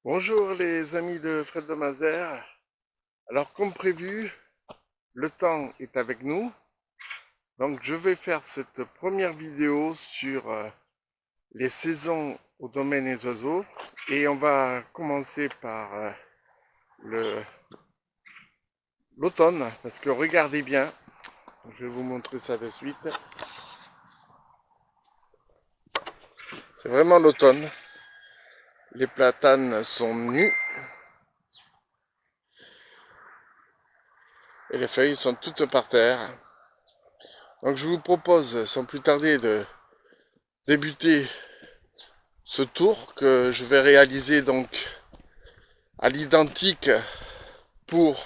Bonjour les amis de Fred de Mazères. Alors comme prévu, le temps est avec nous. Donc je vais faire cette première vidéo sur les saisons au domaine des oiseaux. Et on va commencer par l'automne. Parce que regardez bien, je vais vous montrer ça de suite. C'est vraiment l'automne. Les platanes sont nus. Et les feuilles sont toutes par terre. Donc je vous propose sans plus tarder de débuter ce tour que je vais réaliser donc à l'identique pour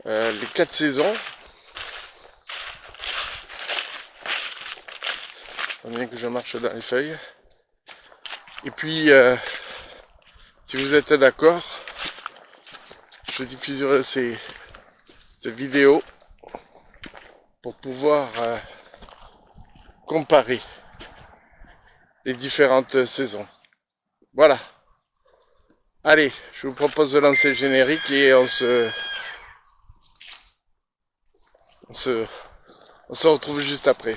les 4 saisons. Il faut bien que je marche dans les feuilles. Et puis, si vous êtes d'accord, je diffuserai ces vidéos pour pouvoir comparer les différentes saisons. Voilà. Allez, je vous propose de lancer le générique et on se retrouve juste après.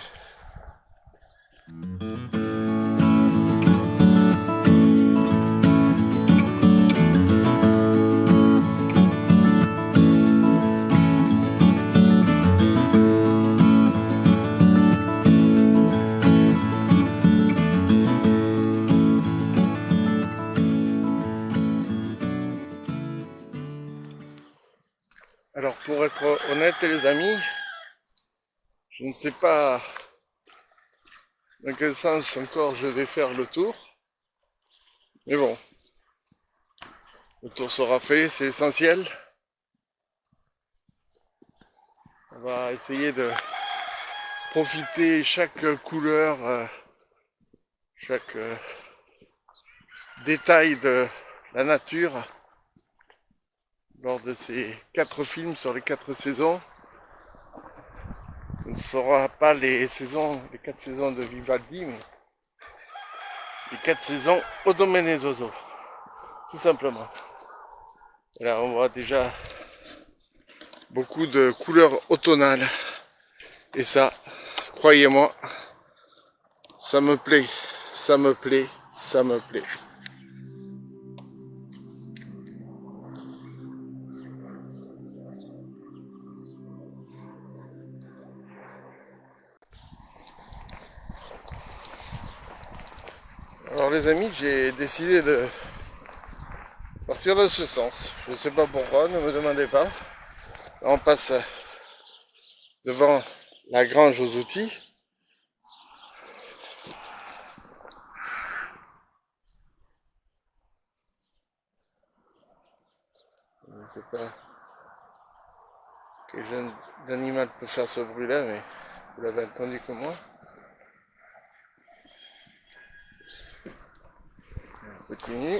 Alors pour être honnête les amis, je ne sais pas dans quel sens encore je vais faire le tour. Mais bon, le tour sera fait, c'est l'essentiel. On va essayer de profiter chaque couleur, chaque détail de la nature lors de ces 4 films sur les 4 saisons. Ce ne sera pas les 4 saisons de Vivaldi, mais les 4 saisons au domaine des oiseaux, tout simplement. Et là, on voit déjà beaucoup de couleurs automnales. Et ça, croyez-moi, ça me plaît, ça me plaît, ça me plaît. Alors les amis, j'ai décidé de partir dans ce sens. Je ne sais pas pourquoi, ne me demandez pas. Là, on passe devant la grange aux outils. Je ne sais pas quel genre d'animal peut faire ce bruit-là, mais vous l'avez entendu comme moi. On continue.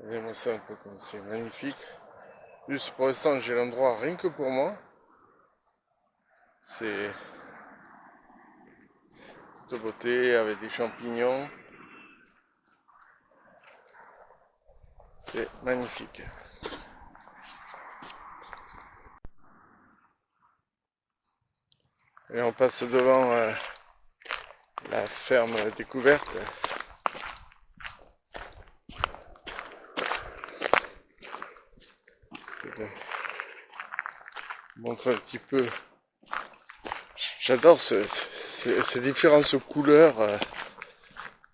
Regardez-moi ça un peu comme c'est magnifique. Juste pour l'instant, j'ai l'endroit rien que pour moi. C'est toute beauté avec des champignons. C'est magnifique. Et on passe devant la ferme découverte. Je montre un petit peu. J'adore ces différentes couleurs.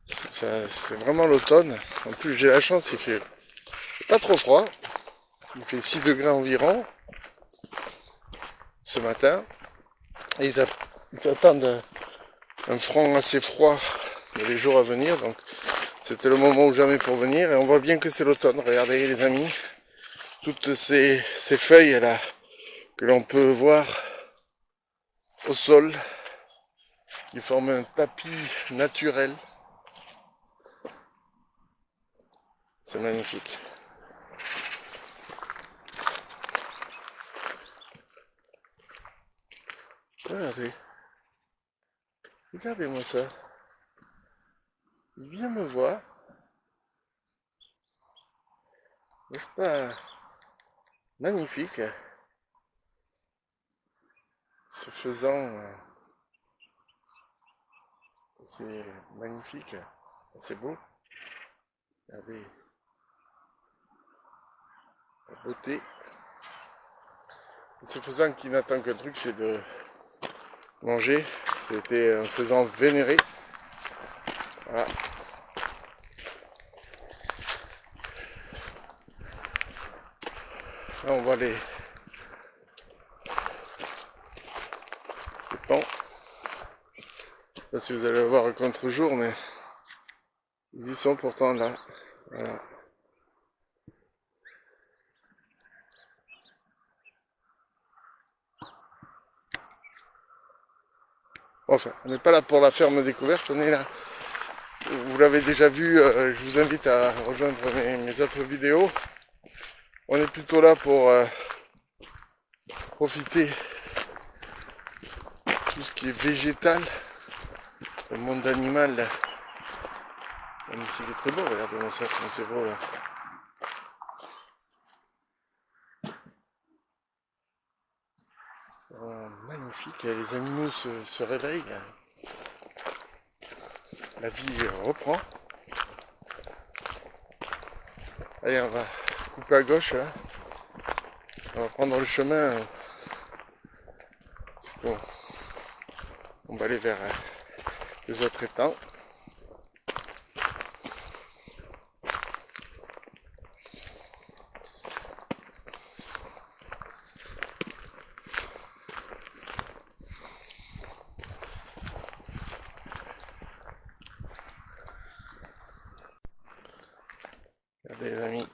C'est vraiment l'automne. En plus, j'ai la chance, il fait pas trop froid. Il fait 6 degrés environ ce matin. Et ils attendent un front assez froid dans les jours à venir. Donc, c'était le moment ou jamais pour venir. Et on voit bien que c'est l'automne. Regardez les amis. toutes ces feuilles là que l'on peut voir au sol, qui forment un tapis naturel. C'est magnifique. Regardez. Regardez-moi ça. Il vient me voir. N'est-ce pas magnifique? Ce faisant, c'est magnifique. C'est beau. Regardez la beauté. Ce faisant qui n'attend qu'un truc, c'est de manger. C'était un faisan vénéré. Voilà. Là, on voit les pans. Je sais pas si vous allez le voir à contre-jour, mais ils y sont pourtant là. Voilà. Enfin, on n'est pas là pour la ferme découverte, on est là. Vous l'avez déjà vu, je vous invite à rejoindre mes autres vidéos. On est plutôt là pour profiter de tout ce qui est végétal. Le monde animal, même s'il est très beau, regardez-moi ça, comme c'est beau là. Oh, magnifique, les animaux se réveillent. La vie reprend. Allez, on va couper à gauche là. On va prendre le chemin. C'est bon. On va aller vers les autres étangs. Regardez les amis.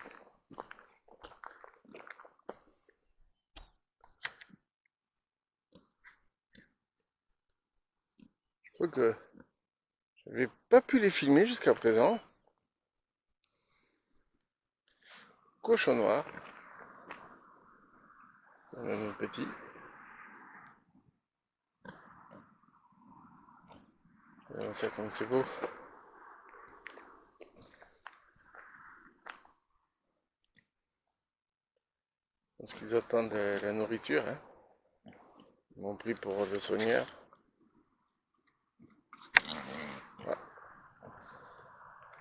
Je crois que je n'avais pas pu les filmer jusqu'à présent. Cochon noir. Même petit. Regardez ça comme c'est beau. Parce qu'ils attendent la nourriture. Hein. Ils m'ont pris pour le soigneur. Voilà.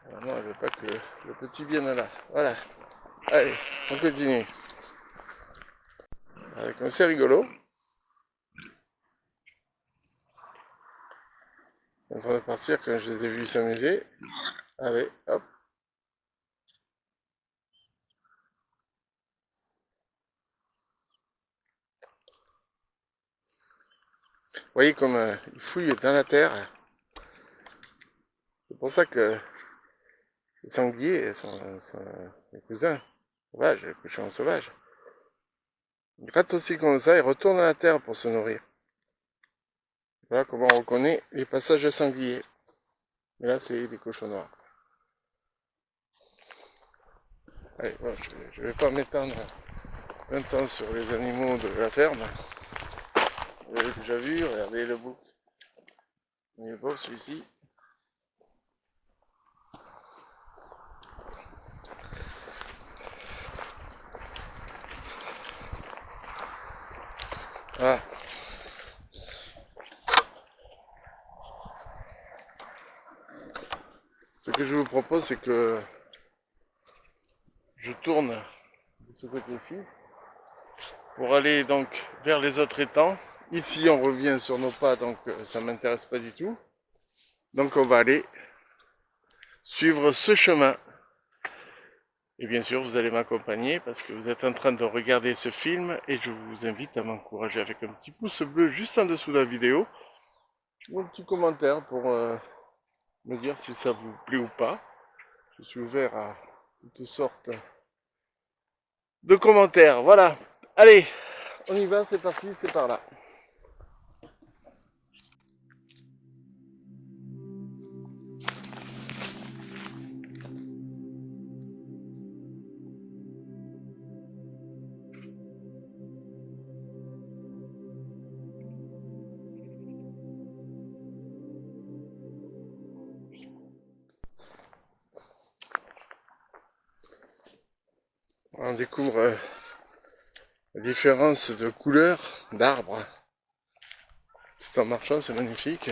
Alors non, elle veut pas que le petit vienne là. Voilà. Allez, on continue. Comme c'est rigolo. C'est en train de partir quand je les ai vus s'amuser. Allez, hop. Vous voyez comme ils fouillent dans la terre. C'est pour ça que les sangliers sont les cousins sauvages, les cochons sauvages. Ils grattent aussi comme ça, ils retournent dans la terre pour se nourrir. Voilà comment on reconnaît les passages de sangliers. Mais là, c'est des cochons noirs. Allez, bon, je ne vais pas m'étendre 20 ans sur les animaux de la ferme. Vous l'avez déjà vu, regardez le bouc. Il est beau celui-ci. Ah. Ce que je vous propose, c'est que je tourne de ce côté-ci pour aller donc vers les autres étangs. Ici, on revient sur nos pas, donc ça m'intéresse pas du tout. Donc on va aller suivre ce chemin. Et bien sûr, vous allez m'accompagner parce que vous êtes en train de regarder ce film et je vous invite à m'encourager avec un petit pouce bleu juste en dessous de la vidéo ou un petit commentaire pour me dire si ça vous plaît ou pas. Je suis ouvert à toutes sortes de commentaires. Voilà. Allez, on y va, c'est parti, c'est par là. On découvre la différence de couleurs d'arbres. Tout en marchant, c'est magnifique.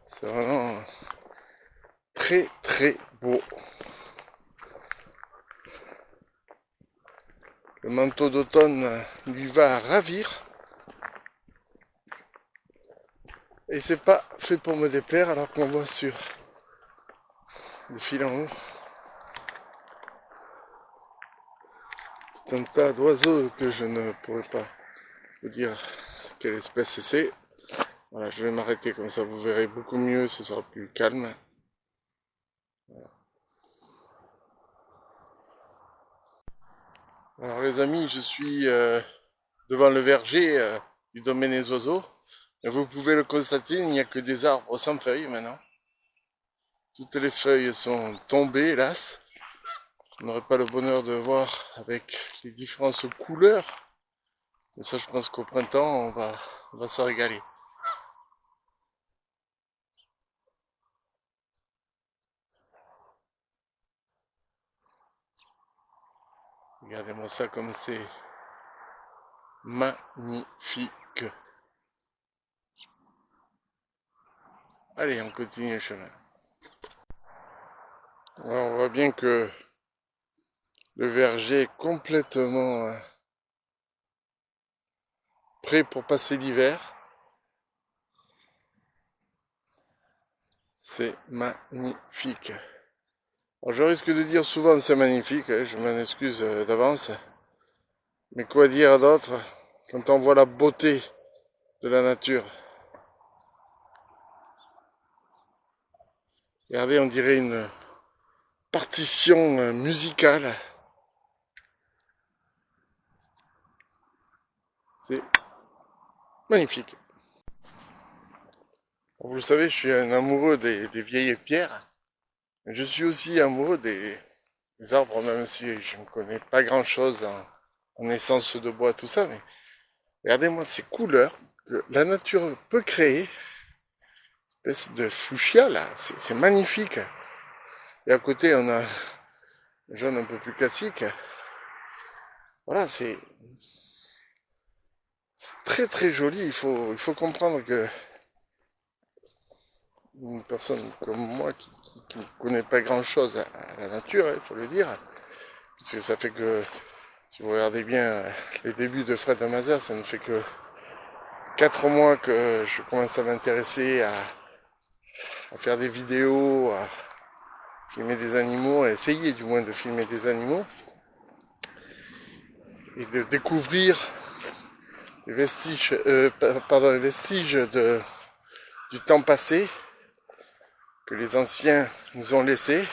C'est vraiment très très beau. Le manteau d'automne lui va à ravir. Et c'est pas fait pour me déplaire alors qu'on voit sur le fil en haut un tas d'oiseaux que je ne pourrais pas vous dire quelle espèce c'est. Voilà, je vais m'arrêter comme ça, vous verrez beaucoup mieux, ce sera plus calme. Voilà. Alors les amis, je suis devant le verger du domaine des oiseaux. Et vous pouvez le constater, il n'y a que des arbres sans feuilles maintenant. Toutes les feuilles sont tombées, hélas. Je n'aurai pas le bonheur de voir avec les différentes couleurs. Mais ça, je pense qu'au printemps, on va se régaler. Regardez-moi ça comme c'est magnifique. Allez, on continue le chemin. Alors, on voit bien que le verger est complètement prêt pour passer l'hiver. C'est magnifique. Alors, je risque de dire souvent c'est magnifique, je m'en excuse d'avance. Mais quoi dire d'autre quand on voit la beauté de la nature? Regardez, on dirait une partition musicale. C'est magnifique. Vous le savez, je suis un amoureux des vieilles pierres. Je suis aussi amoureux des arbres, même si je ne connais pas grand-chose en essence de bois, tout ça. Mais regardez-moi ces couleurs que la nature peut créer. Espèce de fuchsia, là, c'est magnifique. Et à côté, on a le jaune un peu plus classique. Voilà, c'est très très joli. Il faut comprendre que une personne comme moi qui ne connaît pas grand chose à la nature, il faut le dire, parce que ça fait que, si vous regardez bien les débuts de Fred Mazza, ça ne fait que 4 mois que je commence à m'intéresser à faire des vidéos, à filmer des animaux, à essayer du moins de filmer des animaux, et de découvrir des vestiges, les vestiges du temps passé que les anciens nous ont laissé.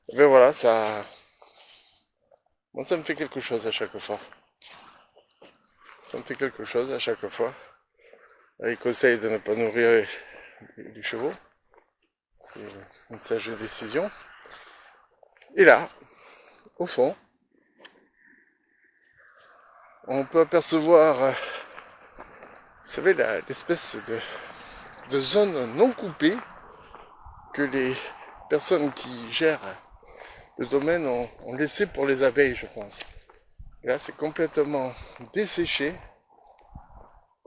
Et bien voilà, moi ça me fait quelque chose à chaque fois. Ça me fait quelque chose à chaque fois. Il conseille de ne pas nourrir les chevaux. C'est une sage décision. Et là, au fond, on peut apercevoir, vous savez, l'espèce de zone non coupée que les personnes qui gèrent le domaine ont laissé pour les abeilles, je pense. Et là, c'est complètement desséché,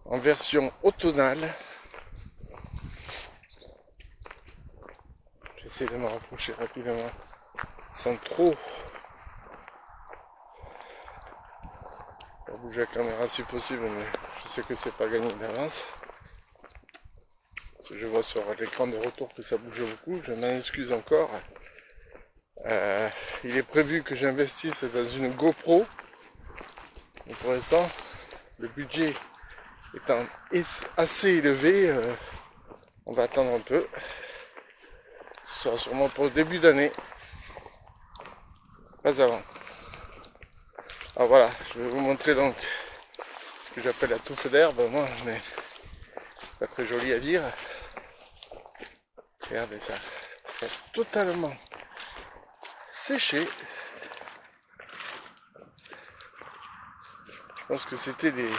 en version automnale. J'essaie de me rapprocher rapidement, sans trop bouger la caméra si possible, mais je sais que c'est pas gagné d'avance. Parce que je vois sur l'écran de retour que ça bouge beaucoup, je m'en excuse encore. Il est prévu que j'investisse dans une GoPro. Mais pour l'instant, le budget étant assez élevé, On va attendre un peu. Ce sera sûrement pour le début d'année. Pas avant. Alors voilà, je vais vous montrer donc ce que j'appelle la touffe d'herbe, moi, mais pas très joli à dire. Regardez ça, c'est totalement séché. Je pense que c'était des...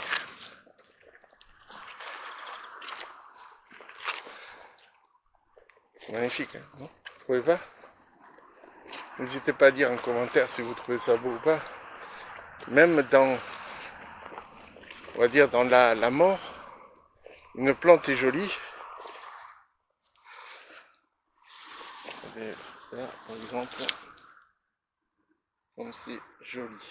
Magnifique, hein, non? Vous trouvez pas? N'hésitez pas à dire en commentaire si vous trouvez ça beau ou pas. Même dans, on va dire dans la mort, une plante est jolie. Regardez ça, par exemple, comme c'est joli.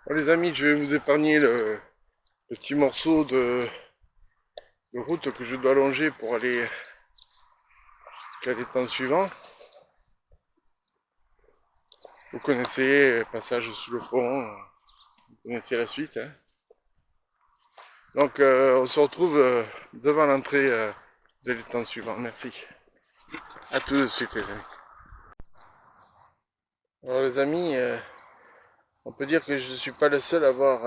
Bon, les amis, je vais vous épargner le petit morceau de route que je dois longer pour aller jusqu'à l'étang suivant. Vous connaissez le passage sous le pont, vous connaissez la suite. Hein. Donc on se retrouve devant l'entrée de l'étang suivant. Merci. À tout de suite les amis. Alors les amis, on peut dire que je ne suis pas le seul à avoir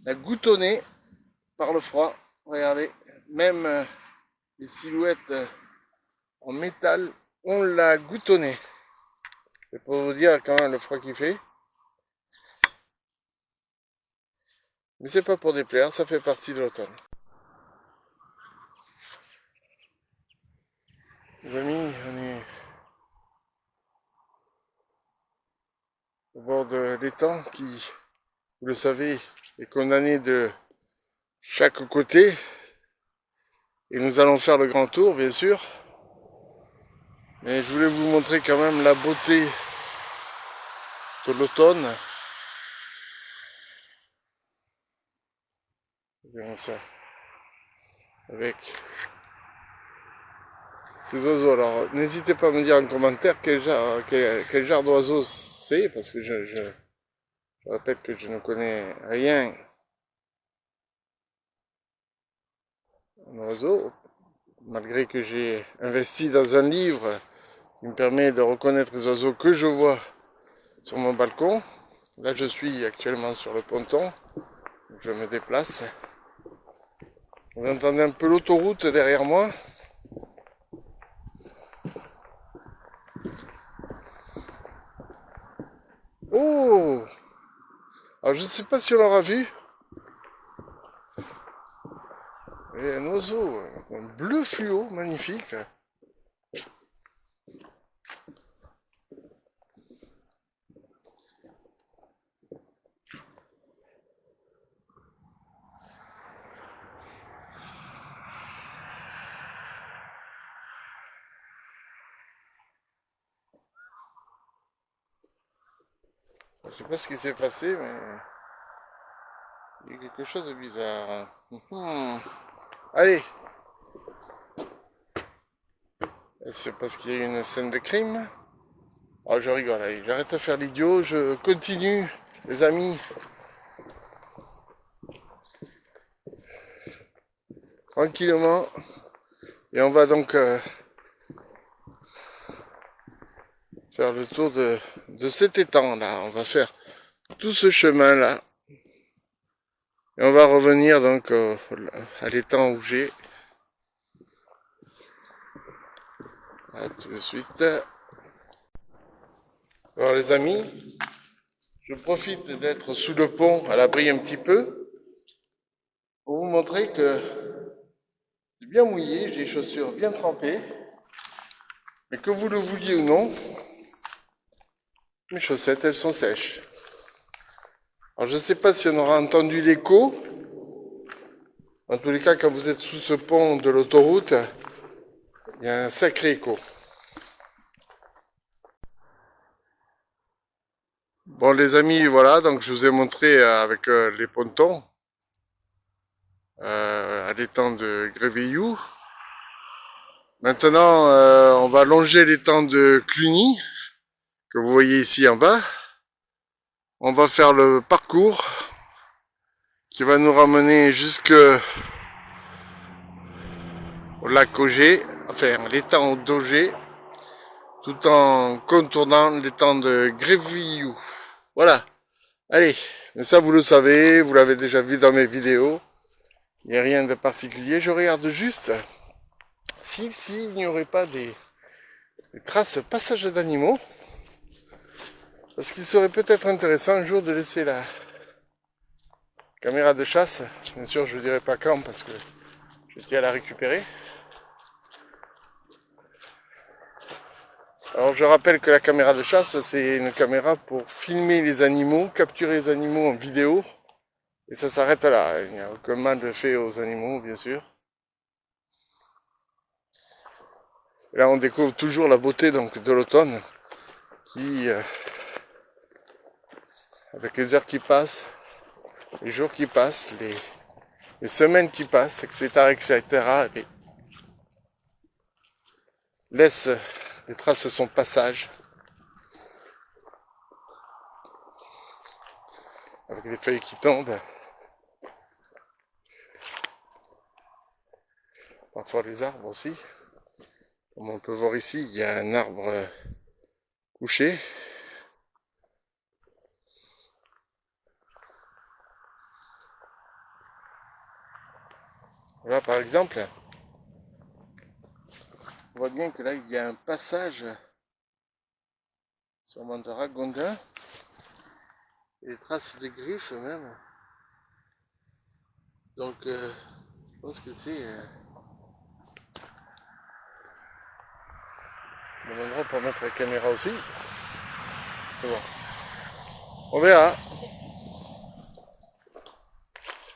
la gouttonnée par le froid. Regardez, même les silhouettes en métal, on l'a gouttonnée. C'est pour vous dire quand même le froid qu'il fait. Mais c'est pas pour déplaire, ça fait partie de l'automne. Les amis, on est au bord de l'étang qui, vous le savez, est condamné de chaque côté. Et nous allons faire le grand tour, bien sûr. Mais je voulais vous montrer quand même la beauté de l'automne. Regardez ça. Avec ces oiseaux. Alors, n'hésitez pas à me dire en commentaire quel genre d'oiseau c'est, parce que je répète que je ne connais rien en oiseau, malgré que j'ai investi dans un livre qui me permet de reconnaître les oiseaux que je vois sur mon balcon. Là, je suis actuellement sur le ponton, je me déplace. Vous entendez un peu l'autoroute derrière moi. Oh! Alors, je ne sais pas si on l'aura vu. Il y a un oiseau, un bleu fluo, magnifique. Je sais pas ce qui s'est passé, mais il y a quelque chose de bizarre. Allez! C'est parce qu'il y a eu une scène de crime. Oh, je rigole, allez, j'arrête de faire l'idiot, je continue, les amis. Tranquillement. Et on va donc faire le tour de cet étang là. On va faire tout ce chemin là. Et on va revenir donc à l'étang où j'ai. À tout de suite. Alors les amis, je profite d'être sous le pont à l'abri un petit peu pour vous montrer que c'est bien mouillé, j'ai les chaussures bien trempées. Mais que vous le vouliez ou non, mes chaussettes elles sont sèches. Alors je ne sais pas si on aura entendu l'écho. En tous les cas, quand vous êtes sous ce pont de l'autoroute, il y a un sacré écho. Bon les amis, voilà, donc je vous ai montré avec les pontons à l'étang de Gréveillou. Maintenant, on va longer l'étang de Cluny, que vous voyez ici en bas. On va faire le parcours qui va nous ramener jusque au lac Auger, enfin l'étang d'Auger, tout en contournant l'étang de Grévillou. Voilà. Allez, mais ça vous le savez, vous l'avez déjà vu dans mes vidéos. Il n'y a rien de particulier. Je regarde juste s'il n'y aurait pas des traces passage d'animaux. Parce qu'il serait peut-être intéressant un jour de laisser la caméra de chasse. Bien sûr, je ne dirai pas quand parce que je tiens à la récupérer. Alors je rappelle que la caméra de chasse, c'est une caméra pour filmer les animaux, capturer les animaux en vidéo. Et ça s'arrête là. Il n'y a aucun mal de fait aux animaux, bien sûr. Et là, on découvre toujours la beauté donc, de l'automne qui, avec les heures qui passent, les jours qui passent, les semaines qui passent, etc., laisse les traces de son passage. Avec les feuilles qui tombent. Parfois les arbres aussi. Comme on peut voir ici, il y a un arbre couché. Là par exemple, on voit bien que là il y a un passage sûrement de ragondin. Et des traces de griffes même. Donc je pense que c'est bon endroit pour mettre la caméra aussi. Mais bon, on verra.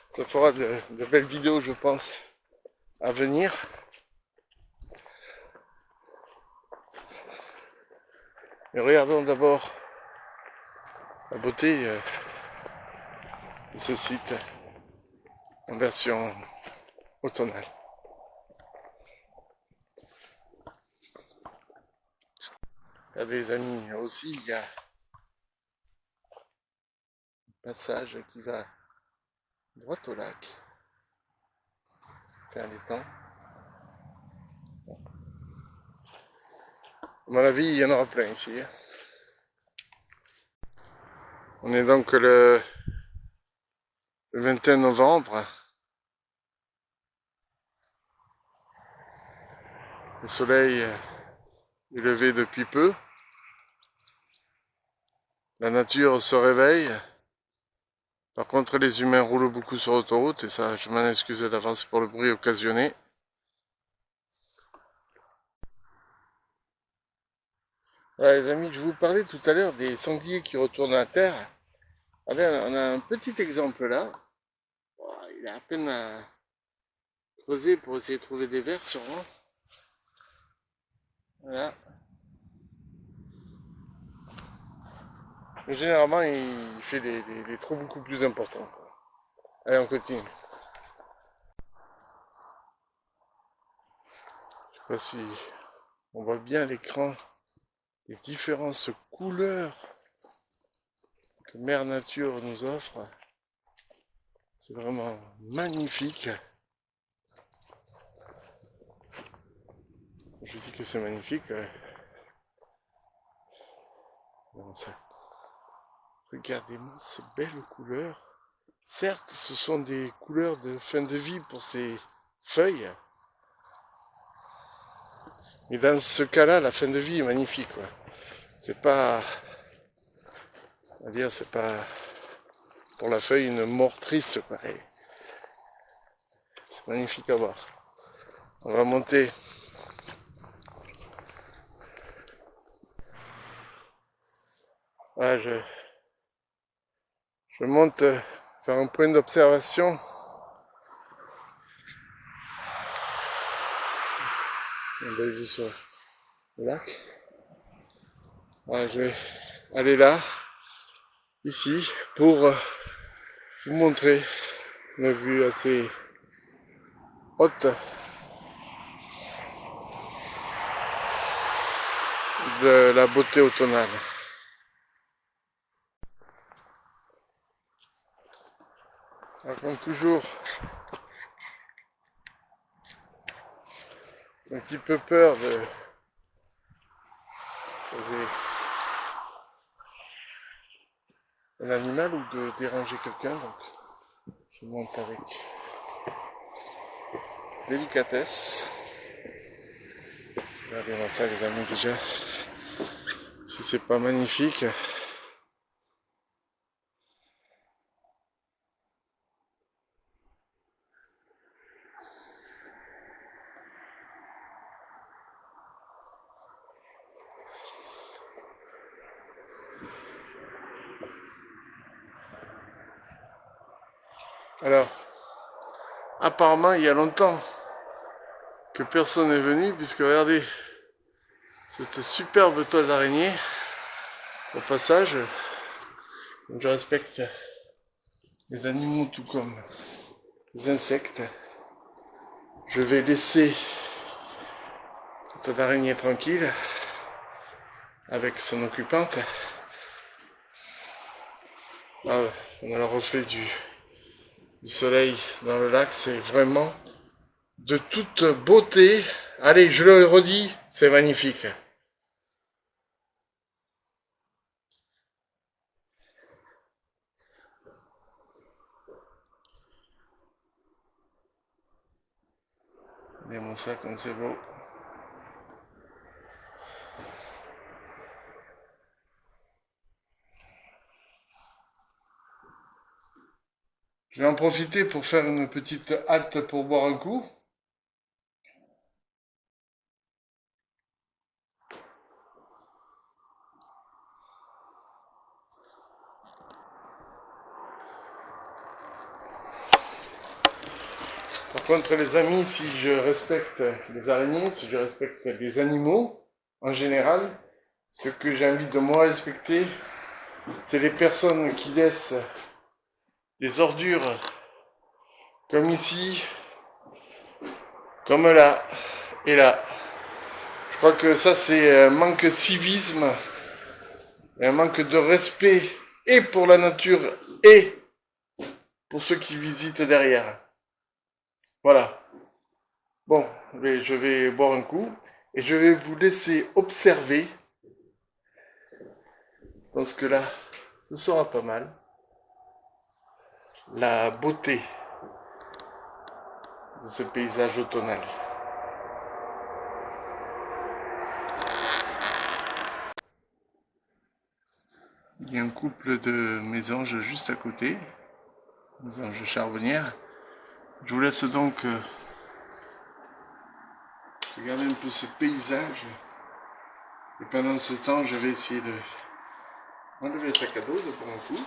Ça fera de belles vidéos, je pense, à venir. Mais regardons d'abord la beauté de ce site en version automnale. Regardez les amis, aussi il y a un passage qui va droit au lac, faire l'étang. À mon avis, il y en aura plein ici. On est donc le 21 novembre. Le soleil est levé depuis peu. La nature se réveille. Par contre, les humains roulent beaucoup sur l'autoroute et ça, je m'en excuse d'avance pour le bruit occasionné. Voilà les amis, je vous parlais tout à l'heure des sangliers qui retournent à la terre. Regardez, on a un petit exemple là. Il a à peine à creuser pour essayer de trouver des vers sûrement. Voilà. Mais généralement, il fait des trous beaucoup plus importants. Allez, on continue. Je sais pas si on voit bien à l'écran les différentes couleurs que Mère Nature nous offre. C'est vraiment magnifique. Je dis que c'est magnifique. Bon, ça. Regardez-moi ces belles couleurs. Certes, ce sont des couleurs de fin de vie pour ces feuilles. Mais dans ce cas-là, la fin de vie est magnifique. C'est pas... On va dire, c'est pas... Pour la feuille, une mort triste. C'est magnifique à voir. On va monter. Voilà, je monte faire un point d'observation. On va juste sur le lac. Voilà, je vais aller là, ici, pour vous montrer une vue assez haute de la beauté automnale. Alors, comme toujours, un petit peu peur de poser un animal ou de déranger quelqu'un, donc je monte avec délicatesse. Regardez-moi ça les amis déjà, si c'est pas magnifique. Alors, apparemment il y a longtemps que personne n'est venu, puisque regardez, cette superbe toile d'araignée, au passage, je respecte les animaux tout comme les insectes. Je vais laisser la toile d'araignée tranquille avec son occupante. Ah, on a le reflet du soleil dans le lac, c'est vraiment de toute beauté. Allez, je le redis, c'est magnifique. Regardez-moi ça comme c'est beau. Je vais en profiter pour faire une petite halte pour boire un coup. Par contre, les amis, si je respecte les araignées, si je respecte les animaux en général, ce que j'ai envie de moi respecter, c'est les personnes qui laissent des ordures comme ici, comme là et là. Je crois que ça, c'est un manque de civisme, et un manque de respect et pour la nature et pour ceux qui visitent derrière. Voilà. Bon, je vais boire un coup et je vais vous laisser observer. Je pense que là, ce sera pas mal. La beauté de ce paysage automnal. Il y a un couple de mésanges juste à côté, mésanges charbonnières. Je vous laisse donc regarder un peu ce paysage. Et pendant ce temps, je vais essayer de enlever le sac à dos de prendre un coup.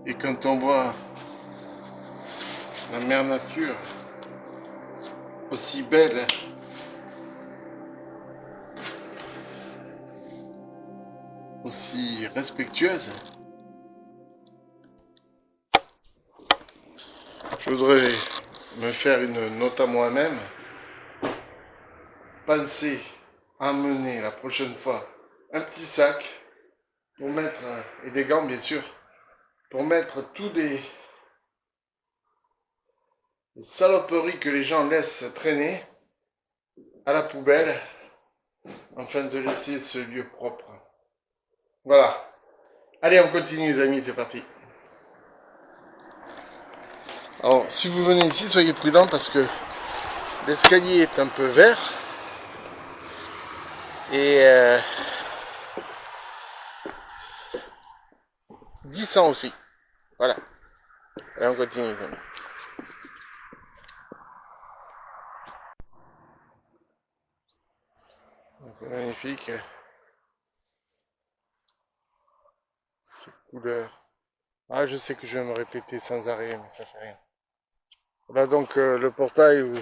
Et quand on voit la mère nature aussi belle, aussi respectueuse, je voudrais me faire une note à moi-même. Pensez à emmener la prochaine fois un petit sac pour mettre, et des gants bien sûr, pour mettre tous les les saloperies que les gens laissent traîner à la poubelle afin de laisser ce lieu propre. Voilà. Allez, on continue les amis, c'est parti. Alors, si vous venez ici, soyez prudents parce que l'escalier est un peu vert et glissant aussi. Voilà. Allez, on continue les amis. C'est magnifique. Ces couleurs. Ah, je sais que je vais me répéter sans arrêt, mais ça fait rien. Voilà donc le portail où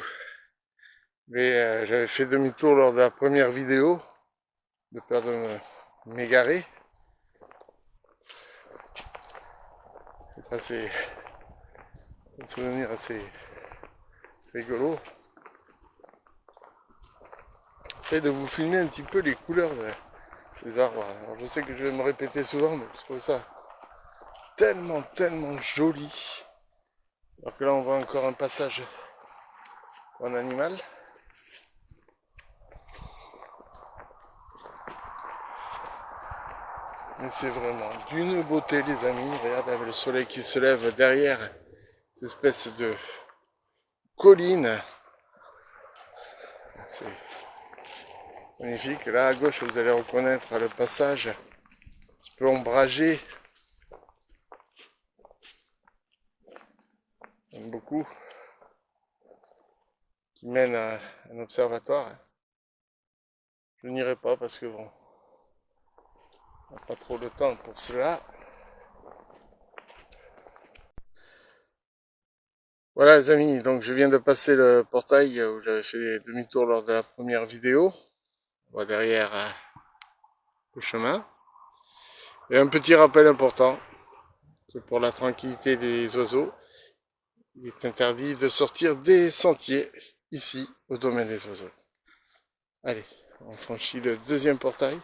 j'avais fait demi-tour lors de la première vidéo, de peur de m'égarer. Et ça c'est un souvenir assez rigolo. J'essaie de vous filmer un petit peu les couleurs des arbres. Alors, je sais que je vais me répéter souvent, mais je trouve ça tellement joli. Alors que là on voit encore un passage en animal. Mais c'est vraiment d'une beauté les amis. Regardez avec le soleil qui se lève derrière cette espèce de colline. C'est magnifique. Là à gauche vous allez reconnaître le passage un petit peu ombragé. J'aime beaucoup. Qui mène à un observatoire. Je n'irai pas parce que bon, on n'a pas trop de temps pour cela. Voilà les amis, donc je viens de passer le portail où j'avais fait demi-tour lors de la première vidéo. On voit derrière le chemin. Et un petit rappel important, que pour la tranquillité des oiseaux, il est interdit de sortir des sentiers ici au domaine des oiseaux. Allez, on franchit le deuxième portail.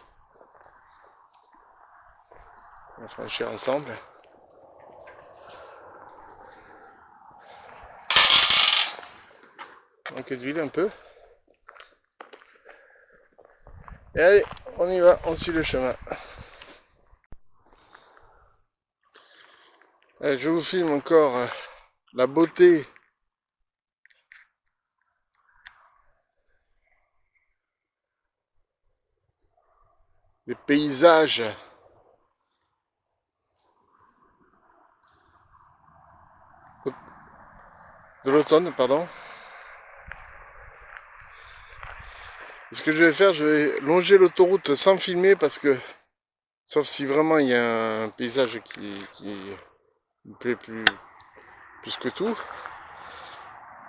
On va franchir ensemble. Manque d'huile un peu. Et allez, on y va, on suit le chemin. Allez, je vous filme encore la beauté des paysages de l'automne, pardon. Ce que je vais faire, je vais longer l'autoroute sans filmer parce que, sauf si vraiment il y a un paysage qui me plaît plus que tout.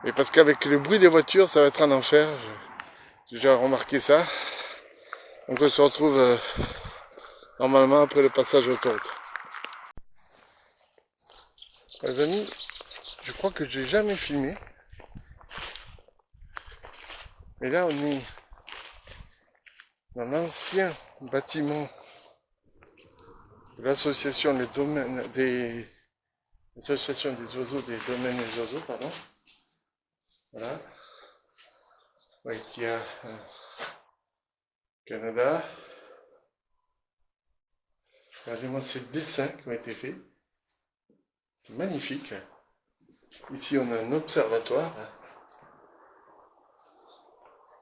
Et parce qu'avec le bruit des voitures, ça va être un enfer. J'ai déjà remarqué ça. Donc on se retrouve normalement après le passage de l'autoroute. Les amis, je crois que je n'ai jamais filmé. Mais là, on est dans l'ancien bâtiment de l'association des l'association des oiseaux, des domaines des oiseaux, pardon. Voilà. Ouais, qui a Canada. Regardez-moi ces dessins qui ont été faits. C'est magnifique. Ici, on a un observatoire.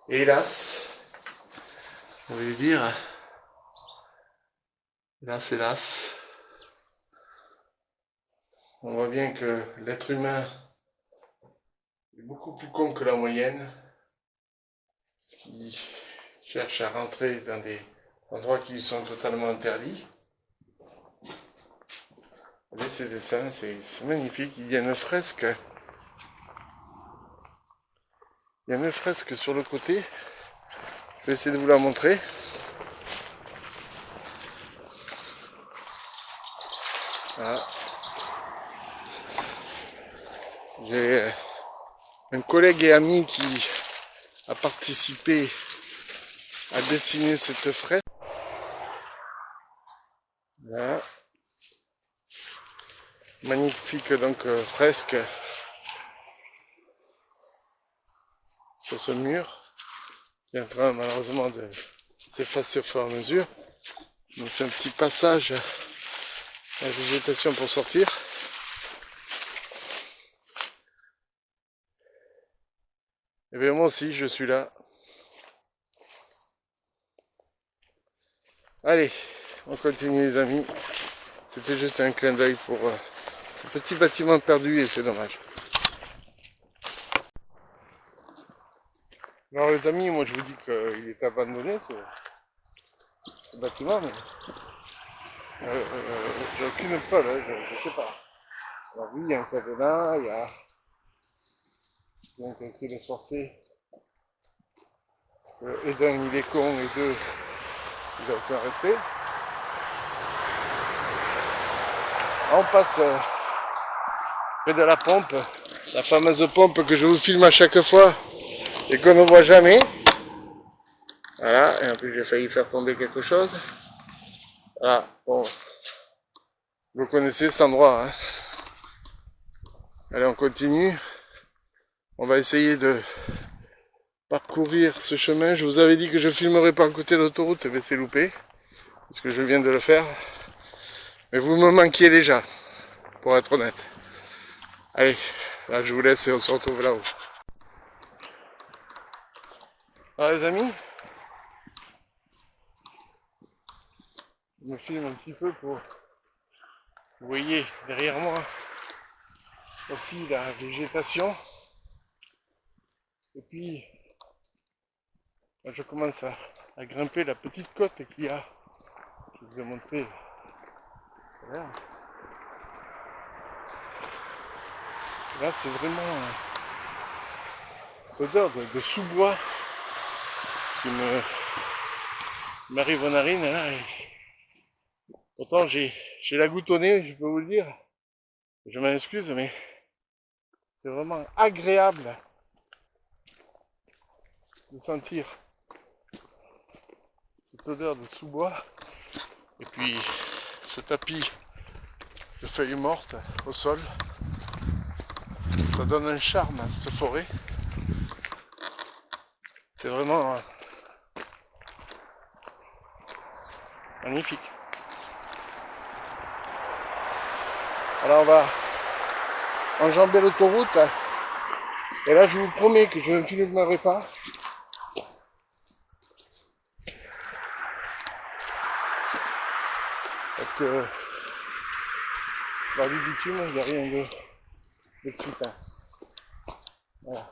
Et hélas, on va dire, hélas, on voit bien que l'être humain est beaucoup plus con que la moyenne, qui cherche à rentrer dans des endroits qui lui sont totalement interdits. Regardez ces dessins, c'est magnifique. Il y a une fresque. Il y a une fresque sur le côté. Je vais essayer de vous la montrer. Voilà. J'ai un collègue et ami qui a participé à dessiner cette fresque. Voilà. Magnifique donc fresque sur ce mur, qui est en train malheureusement de s'effacer au fur et à mesure. On fait un petit passage à la végétation pour sortir. Et bien moi aussi je suis là. Allez, on continue les amis. C'était juste un clin d'œil pour ce petit bâtiment perdu et c'est dommage. Alors les amis, moi je vous dis qu'il est abandonné ce bâtiment, mais j'ai aucune preuve, hein, je sais pas. Alors oui, il y a un cadenas, il y a... Donc essayer de forcer. Parce que et d'un il est con et deux il n'a aucun respect. On passe près de la pompe, la fameuse pompe que je vous filme à chaque fois et qu'on ne voit jamais. Voilà, et en plus j'ai failli faire tomber quelque chose. Voilà, bon, vous connaissez cet endroit. Hein. Allez, on continue. On va essayer de parcourir ce chemin. Je vous avais dit que je filmerais par le côté de l'autoroute, mais c'est loupé, parce que je viens de le faire. Mais vous me manquiez déjà, pour être honnête. Allez, là je vous laisse et on se retrouve là-haut. Alors les amis, je me filme un petit peu pour... Vous voyez derrière moi aussi la végétation. Et puis, je commence à grimper la petite côte qu'il y a. Je vous ai montré. Voilà. Là, c'est vraiment cette odeur de sous-bois qui m'arrive aux narines. Là, et pourtant, j'ai la goutte au nez, je peux vous le dire. Je m'en excuse, mais c'est vraiment agréable de sentir cette odeur de sous-bois. Et puis, ce tapis de feuilles mortes au sol. Ça donne un charme à cette forêt. C'est vraiment magnifique. Alors on va enjamber l'autoroute. Et là je vous promets que je ne filmerai pas. Parce que dans le bitume, il n'y a rien d'excitant. Voilà.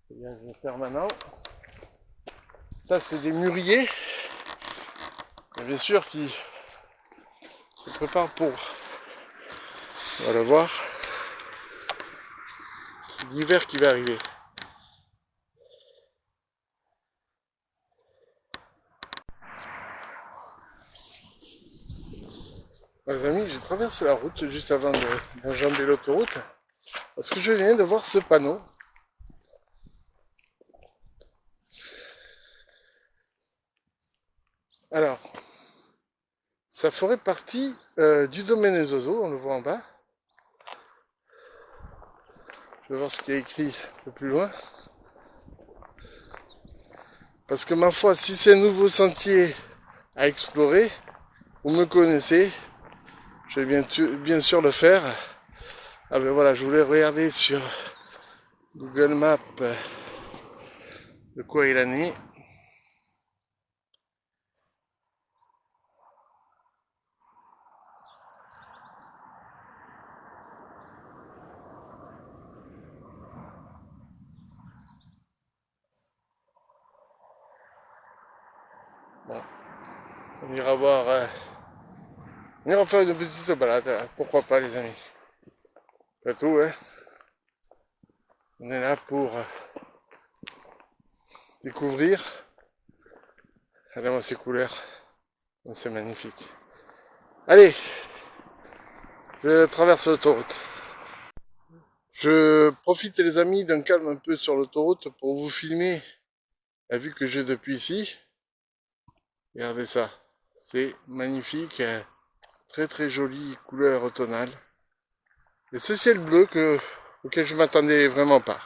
C'est permanent. Ça c'est des mûriers. Et bien sûr qui se préparent pour, on va le voir, l'hiver qui va arriver. Les amis, j'ai traversé la route juste avant d'enjamber l'autoroute parce que je viens de voir ce panneau. Alors, ça ferait partie du domaine des oiseaux, on le voit en bas. Je vais voir ce qui est écrit un peu plus loin. Parce que ma foi, si c'est un nouveau sentier à explorer, vous me connaissez, je vais bien sûr le faire. Ah ben voilà, je voulais regarder sur Google Maps de quoi il en est. Bon, on ira voir, on ira faire une petite balade, pourquoi pas les amis. C'est tout, hein. On est là pour découvrir. Regardez-moi ces couleurs, c'est magnifique. Allez, je traverse l'autoroute. Je profite les amis d'un calme un peu sur l'autoroute pour vous filmer la vue que j'ai depuis ici. Regardez ça, c'est magnifique, très très jolie couleur automnale. Et ce ciel bleu auquel je m'attendais vraiment pas.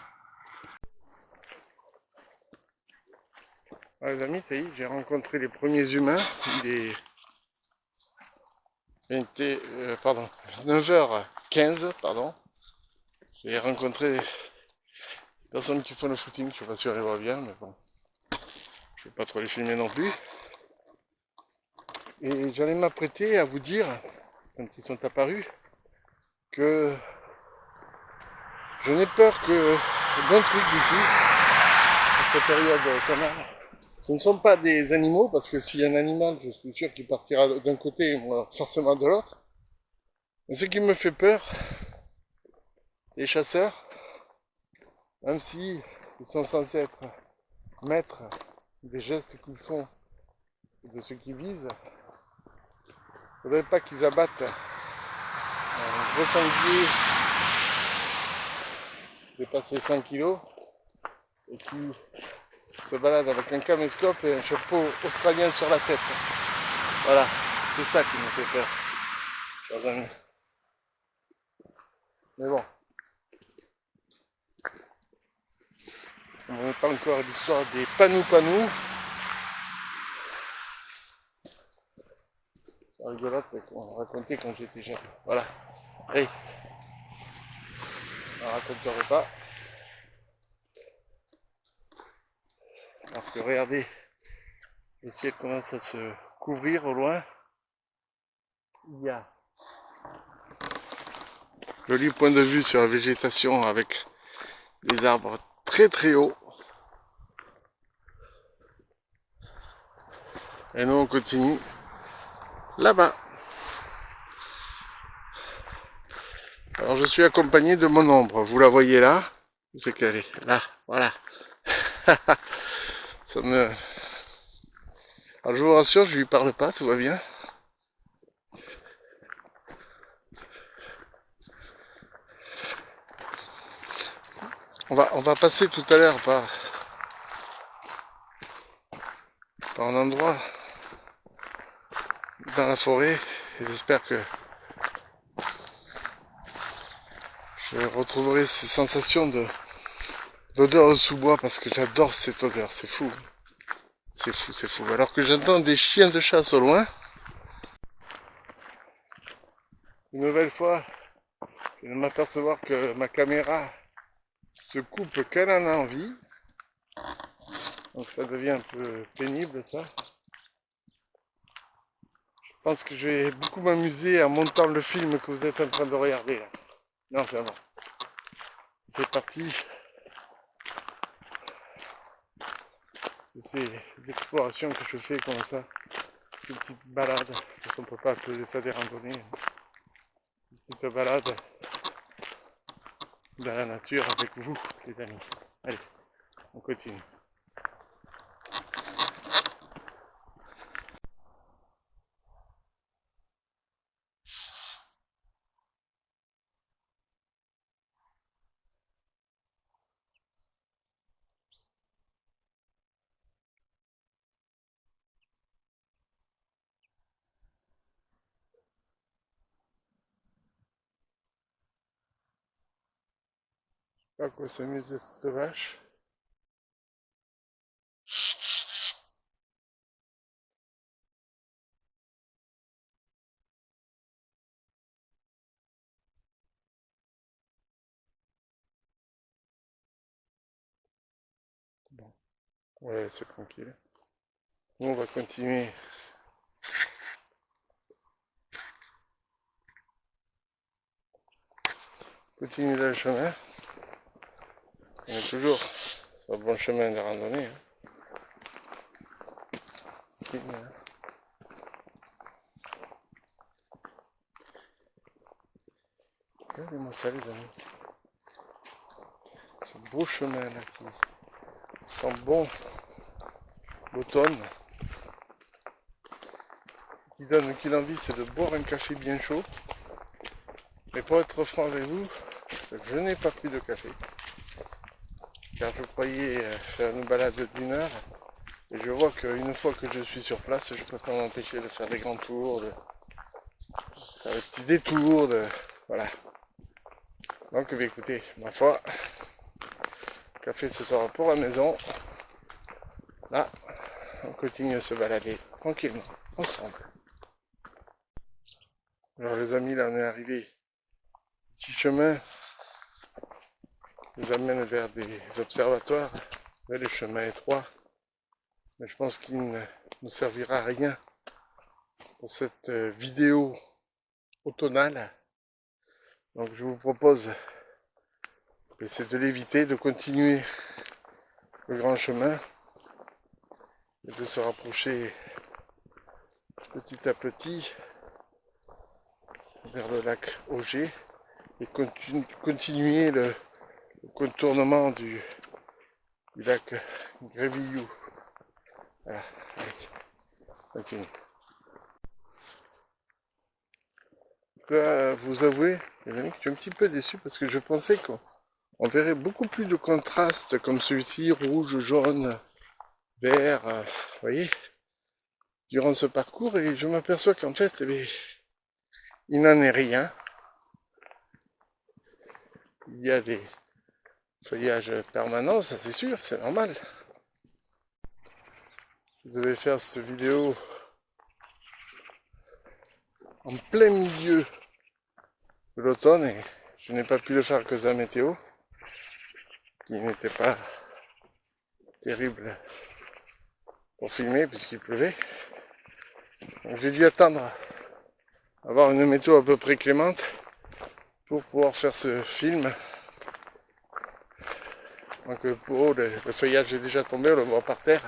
Ah, les amis, ça y est, j'ai rencontré les premiers humains. Il est 9h15, pardon. J'ai rencontré des personnes qui font le footing, je ne sais pas si on les voit bien, mais bon, je ne vais pas trop les filmer non plus. Et j'allais m'apprêter à vous dire, quand ils sont apparus, que je n'ai peur que d'un truc ici, à cette période qu'on a. Ce ne sont pas des animaux, parce que s'il y a un animal, je suis sûr qu'il partira d'un côté et moi forcément de l'autre. Mais ce qui me fait peur, c'est les chasseurs, même si ils sont censés être maîtres des gestes qu'ils font et de ce qu'ils visent. Il ne faudrait pas qu'ils abattent un gros sanglier dépassé 100 kg et qui se balade avec un caméscope et un chapeau australien sur la tête. Voilà, c'est ça qui me fait peur, chers amis. Mais bon, on n'est pas encore à l'histoire des panou-panou. C'est rigolote qu'on racontait quand j'étais jeune. Voilà. Allez, on ne raconterai pas. Parce que regardez, le ciel commence à se couvrir au loin. Il y a joli point de vue sur la végétation avec des arbres très très hauts. Et nous on continue là-bas. Alors je suis accompagné de mon ombre, vous la voyez là? C'est qu'elle est là, voilà. Ça me... Alors je vous rassure, je lui parle pas, tout va bien. On va passer tout à l'heure par un endroit dans la forêt et j'espère que je retrouverai ces sensations d'odeur de sous-bois parce que j'adore cette odeur, c'est fou. C'est fou, c'est fou. Alors que j'entends des chiens de chasse au loin. Une nouvelle fois, je viens de m'apercevoir que ma caméra se coupe qu'elle en a envie. Donc ça devient un peu pénible ça. Je pense que je vais beaucoup m'amuser en montant le film que vous êtes en train de regarder là. Non, c'est bon. C'est parti. C'est des explorations que je fais comme ça. Des petites balades. Parce qu'on ne peut pas appeler ça des randonnées. Des petites balades dans la nature avec vous, les amis. Allez, on continue. À quoi s'amuser cette vache? Bon, ouais, c'est tranquille. Nous, on va continuer. Continuer dans le chemin. On est toujours sur le bon chemin de randonnée. Hein. Ici, hein. Regardez-moi ça, les amis. Ce beau chemin là qui sent bon l'automne. Qui donne aucune envie, c'est de boire un café bien chaud. Mais pour être franc avec vous, je n'ai pas pris de café. Car je croyais faire une balade d'1 heure. Et je vois qu'une fois que je suis sur place, je peux pas m'empêcher de faire des grands tours, de faire des petits détours, voilà. Donc écoutez, ma foi, le café ce sera pour la maison. Là, on continue à se balader tranquillement, ensemble. Alors les amis, là on est arrivé, petit chemin qui nous amène vers des observatoires. Le chemin étroit, mais je pense qu'il ne nous servira à rien pour cette vidéo automnale. Donc je vous propose, c'est de l'éviter, de continuer le grand chemin et de se rapprocher petit à petit vers le lac Auger et continuer le contournement du lac Grévillou. Voilà, allez, continue. Je dois vous avouer, les amis, que je suis un petit peu déçu parce que je pensais qu'on verrait beaucoup plus de contrastes comme celui-ci, rouge, jaune, vert, vous voyez, durant ce parcours, et je m'aperçois qu'en fait, il n'en est rien. Il y a des feuillages permanents, ça c'est sûr, c'est normal. Je devais faire cette vidéo en plein milieu de l'automne et je n'ai pas pu le faire à cause de la météo, qui n'était pas terrible pour filmer puisqu'il pleuvait. Donc j'ai dû attendre avoir une météo à peu près clémente pour pouvoir faire ce film. Donc pour eux, le feuillage est déjà tombé, on le voit par terre.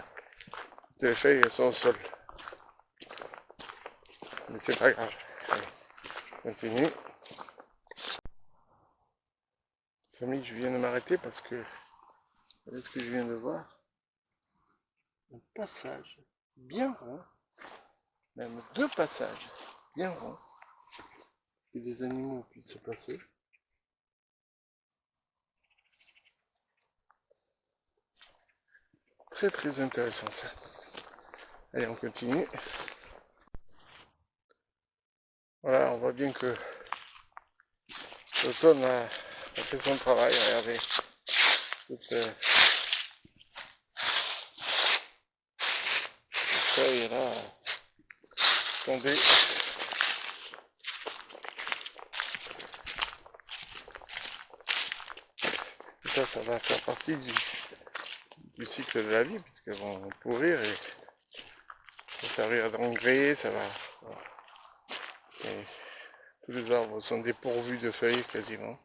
Les feuilles sont au sol. Mais c'est pas grave. Allez, continue. Famille, je viens de m'arrêter parce que voyez ce que je viens de voir. Un passage bien rond, même deux passages bien ronds, que des animaux puissent se passer. Très très intéressant ça. Allez, on continue. Voilà, on voit bien que l'automne a fait son travail. Regardez, cette feuille là tombée. Et ça va faire partie du cycle de la vie, puisqu'elles vont pourrir et ça servir d'engrais, ça va. Voilà. Et tous les arbres sont dépourvus de feuilles quasiment.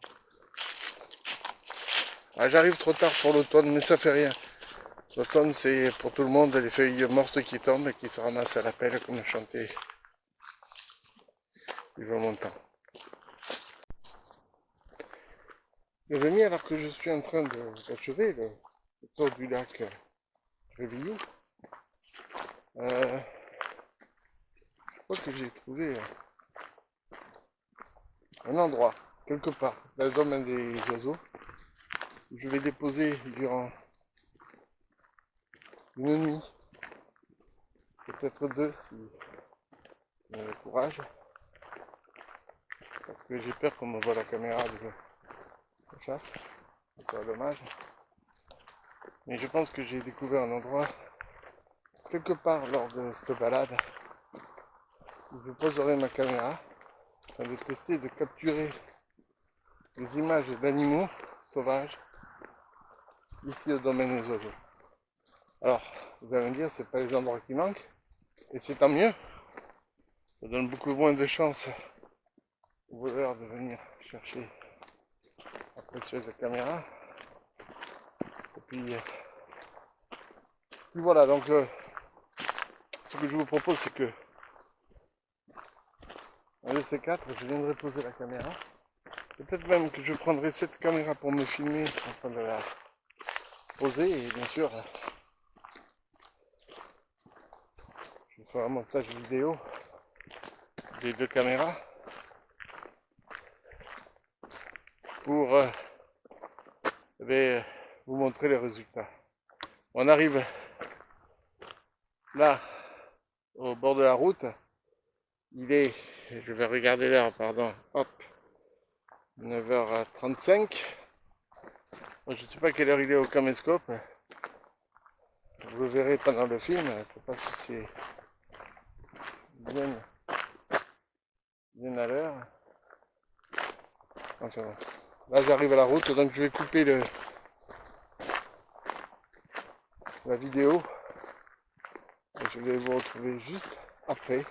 Ah, j'arrive trop tard pour l'automne, mais ça fait rien. L'automne, c'est pour tout le monde les feuilles mortes qui tombent et qui se ramassent à la pelle, comme chantait Yves Montand. Les amis, alors que je suis en train d'achever le tour du lac Grévillou, je crois que j'ai trouvé un endroit, quelque part, dans le domaine des oiseaux, où je vais déposer durant une nuit, peut-être deux si j'ai le courage, parce que j'ai peur qu'on me voit la caméra de chasse, ça serait dommage. Mais je pense que j'ai découvert un endroit, quelque part lors de cette balade, où je poserai ma caméra, afin de tester, de capturer des images d'animaux sauvages, ici au domaine des oiseaux. Alors, vous allez me dire, c'est pas les endroits qui manquent, et c'est tant mieux. Ça donne beaucoup moins de chances aux voleurs de venir chercher la précieuse caméra. Et puis voilà, donc ce que je vous propose, c'est que un de ces quatre, je viendrai poser la caméra. Peut-être même que je prendrai cette caméra pour me filmer en train de la poser, et bien sûr, je ferai un montage vidéo des deux caméras pour vous montrer les résultats. On arrive là, au bord de la route. Il est, je vais regarder l'heure, pardon, hop, 9h35. Je ne sais pas quelle heure il est au caméscope. Vous le verrez pendant le film, je ne sais pas si c'est bien, bien à l'heure. Enfin, là j'arrive à la route, donc je vais couper la vidéo. Et je vais vous retrouver juste après.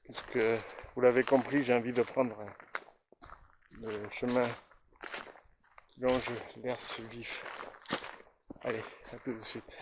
Puisque vous l'avez compris, j'ai envie de prendre le chemin qui longe l'Hers vif. Allez, à tout de suite.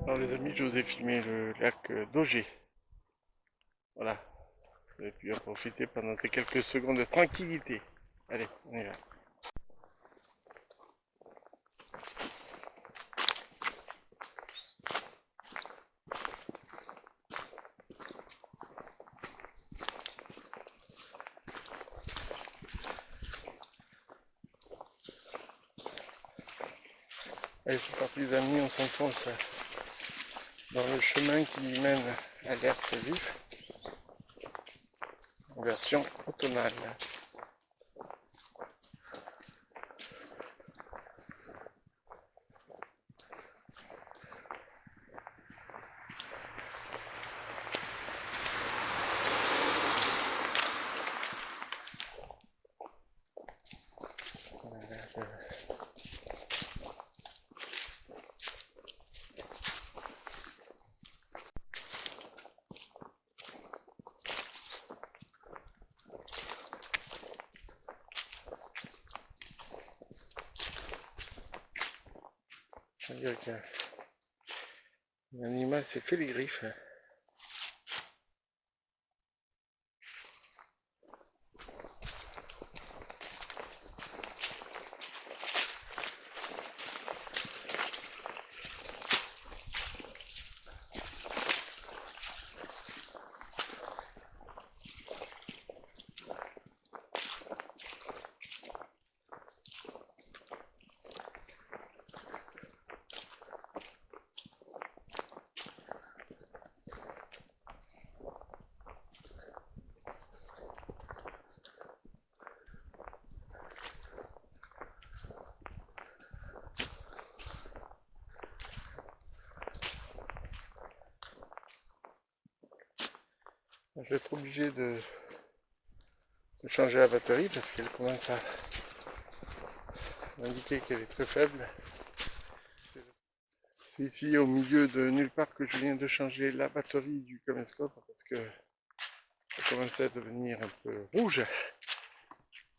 Alors les amis, je vous ai filmé le lac d'Auger. Voilà. Vous avez pu en profiter pendant ces quelques secondes de tranquillité. Allez, on y va. Allez, c'est parti les amis, on s'enfonce dans le chemin qui mène à l'Hers vif, en version automnale. On dirait qu'un animal s'est fait les griffes. Je vais être obligé de changer la batterie parce qu'elle commence à m'indiquer qu'elle est très faible. C'est ici au milieu de nulle part que je viens de changer la batterie du caméscope parce que ça commençait à devenir un peu rouge.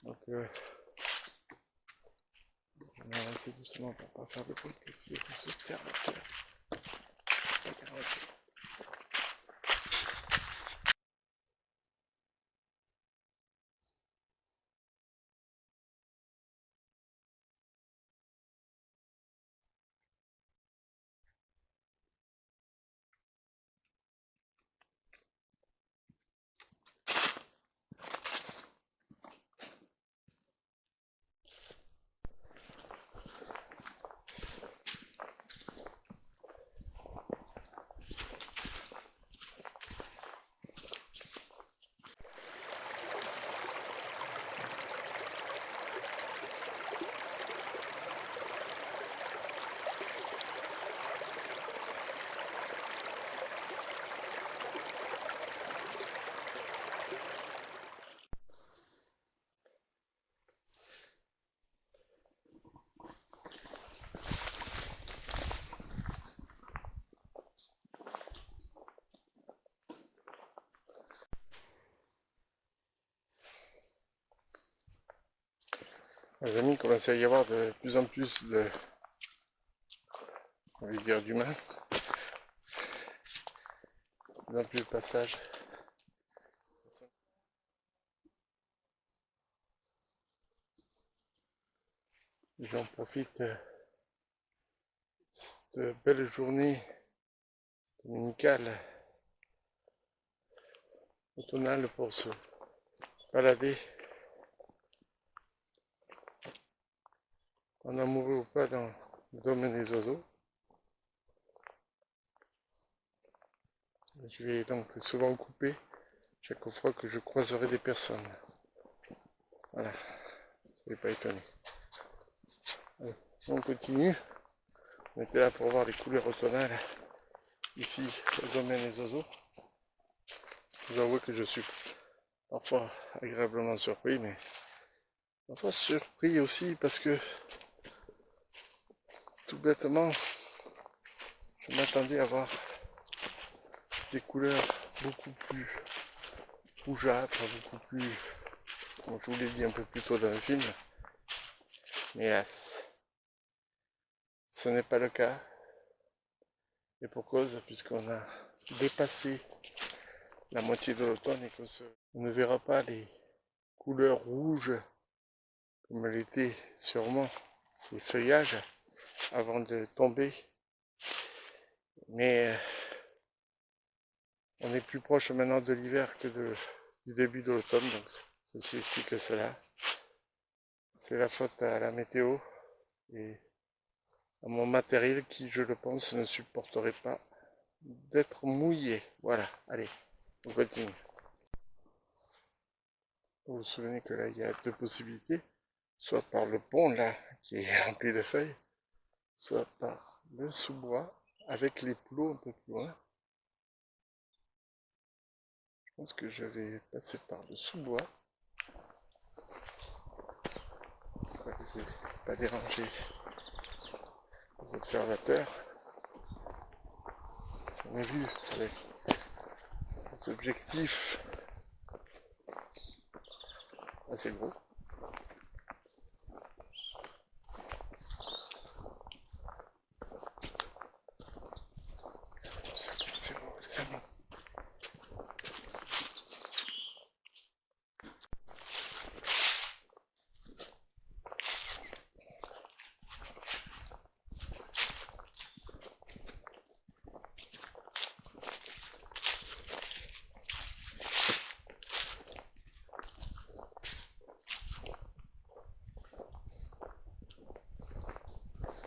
Donc je vais avancer doucement pour ne pas faire de bruit parce qu'il y a des observateurs. Les amis, il commence à y avoir de plus en plus de, on va dire, d'humains, de plus en plus de passages. J'en profite cette belle journée dominicale, automnale pour se balader, en amoureux ou pas, dans le domaine des oiseaux. Je vais donc souvent couper chaque fois que je croiserai des personnes. Voilà, soyez pas étonnés. Allez, on continue. On était là pour voir les couleurs automnales ici au domaine des oiseaux. Je vous avoue que je suis parfois agréablement surpris, mais parfois surpris aussi parce que tout bêtement, je m'attendais à voir des couleurs beaucoup plus rougeâtres, beaucoup plus, comme je vous l'ai dit un peu plus tôt dans le film. Mais hélas, ce n'est pas le cas. Et pour cause, puisqu'on a dépassé la moitié de l'automne et qu'on ne verra pas les couleurs rouges comme l'étaient sûrement ces feuillages avant de tomber. Mais on est plus proche maintenant de l'hiver que du début de l'automne, donc ceci explique cela. C'est la faute à la météo et à mon matériel qui, je le pense, ne supporterait pas d'être mouillé. Voilà, allez, on continue. Vous vous souvenez que là, il y a deux possibilités, soit par le pont là, qui est rempli de feuilles, soit par le sous-bois, avec les plots un peu plus loin. Je pense que je vais passer par le sous-bois. J'espère que je ne vais pas déranger les observateurs. On a vu avec des objectifs assez gros. C'est beau, les amis.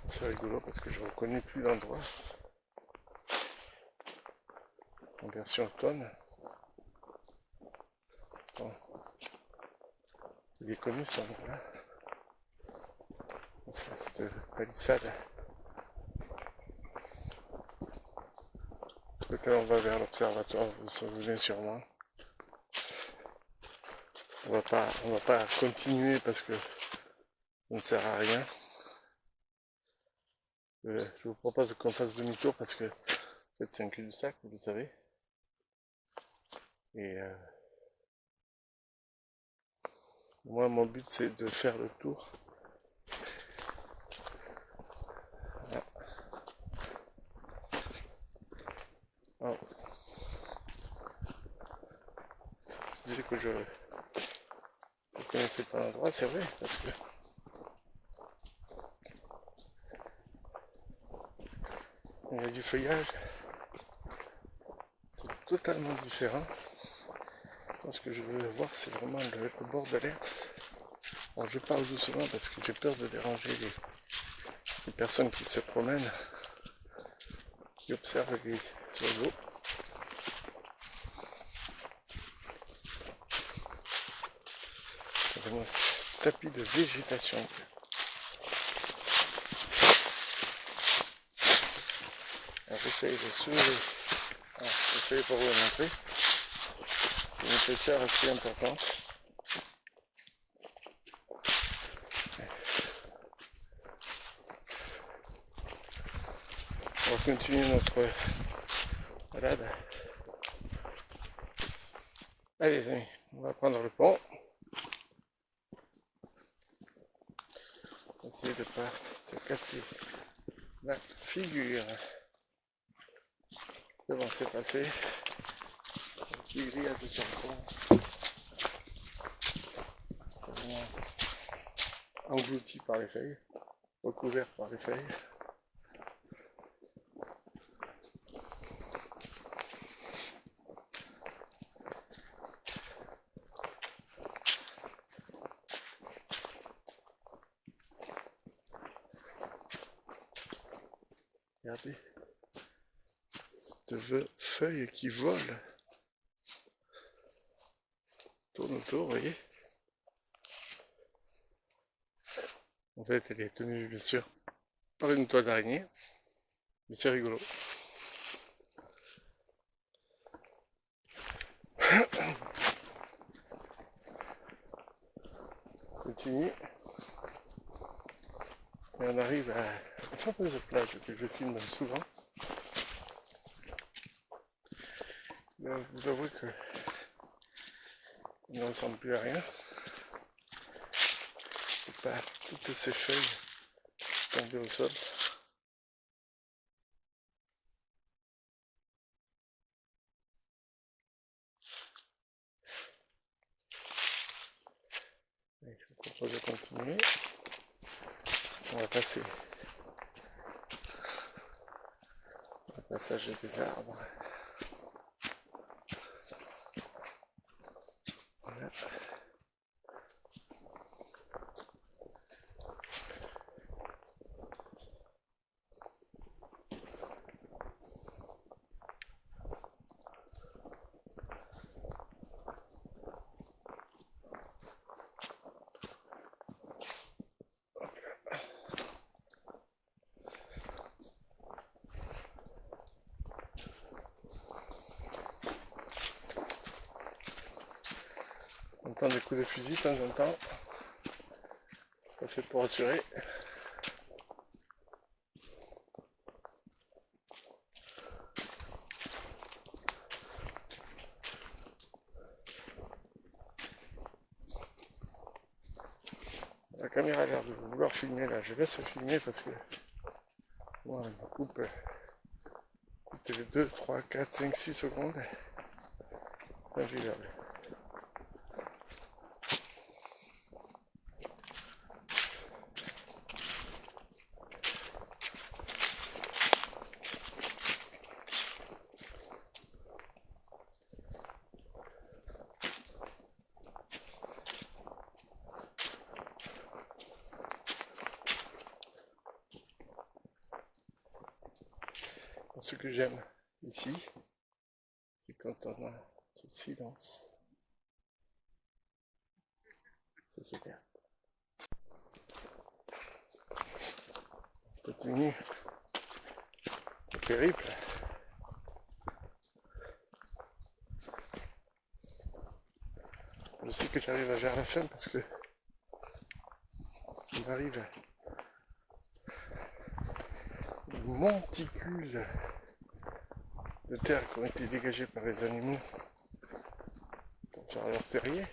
C'est rigolo parce que je ne reconnais plus l'endroit en version automne. Bon, il est connu cet endroit-là. C'est cette palissade. Peut-être on va vers l'observatoire, vous vous souvenez sûrement. On va pas continuer parce que ça ne sert à rien. Je vous propose qu'on fasse demi-tour parce que peut-être c'est un cul-de-sac, vous le savez. Et moi, mon but c'est de faire le tour. Voilà. Alors, je disais que je ne connaissais pas l'endroit, c'est vrai, parce que il y a du feuillage. C'est totalement différent. Ce que je veux voir, c'est vraiment le bord de l'Hers. Alors je parle doucement parce que j'ai peur de déranger les personnes qui se promènent, qui observent les oiseaux. C'est vraiment ce tapis de végétation. Alors j'essaye de soulever. J'essaye pour vous le montrer. C'est une épaisseur assez importante. On va continuer notre balade. Allez les amis, on va prendre le pont. essayer de ne pas se casser la figure. C'est bon, c'est passé. Le petit grillage de charbon. Englouti par les feuilles, recouvert par les feuilles. Regardez, cette feuille qui vole, tourne autour, vous voyez. En fait, elle est tenue, bien sûr, par une toile d'araignée, mais c'est rigolo. Continue. Et on arrive à la fameuse plage que je filme souvent. Mais vous avouez que il ne ressemble plus à rien. C'est pas toutes ces feuilles tombées au sol. Et je vous propose de continuer. On va passer au passage des arbres. Voilà. On entend des coups de fusil de temps en temps. Ça fait pour assurer. La caméra a l'air de vouloir filmer là. Je laisse filmer parce que moi, elle me coupe les 2, 3, 4, 5, 6 secondes. Invivable. Ce que j'aime ici, c'est quand on a ce silence. C'est super. On continue le périple. Je sais que j'arrive vers la fin parce que on arrive à une monticule de terre qui ont été dégagées par les animaux pour faire leur terrier.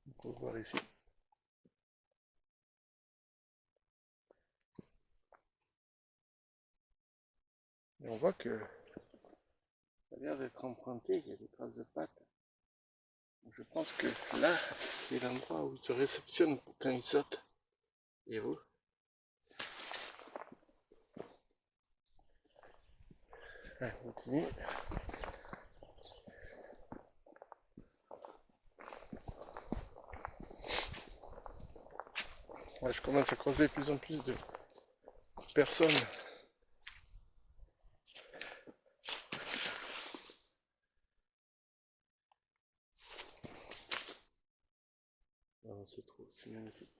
On peut voir ici. Et on voit que ça a l'air d'être emprunté, il y a des traces de pattes. Je pense que là, c'est l'endroit où il se réceptionne quand il saute. Et vous? Allez, on continue. Là, je commence à croiser de plus en plus de personnes. On se trouve, c'est magnifique.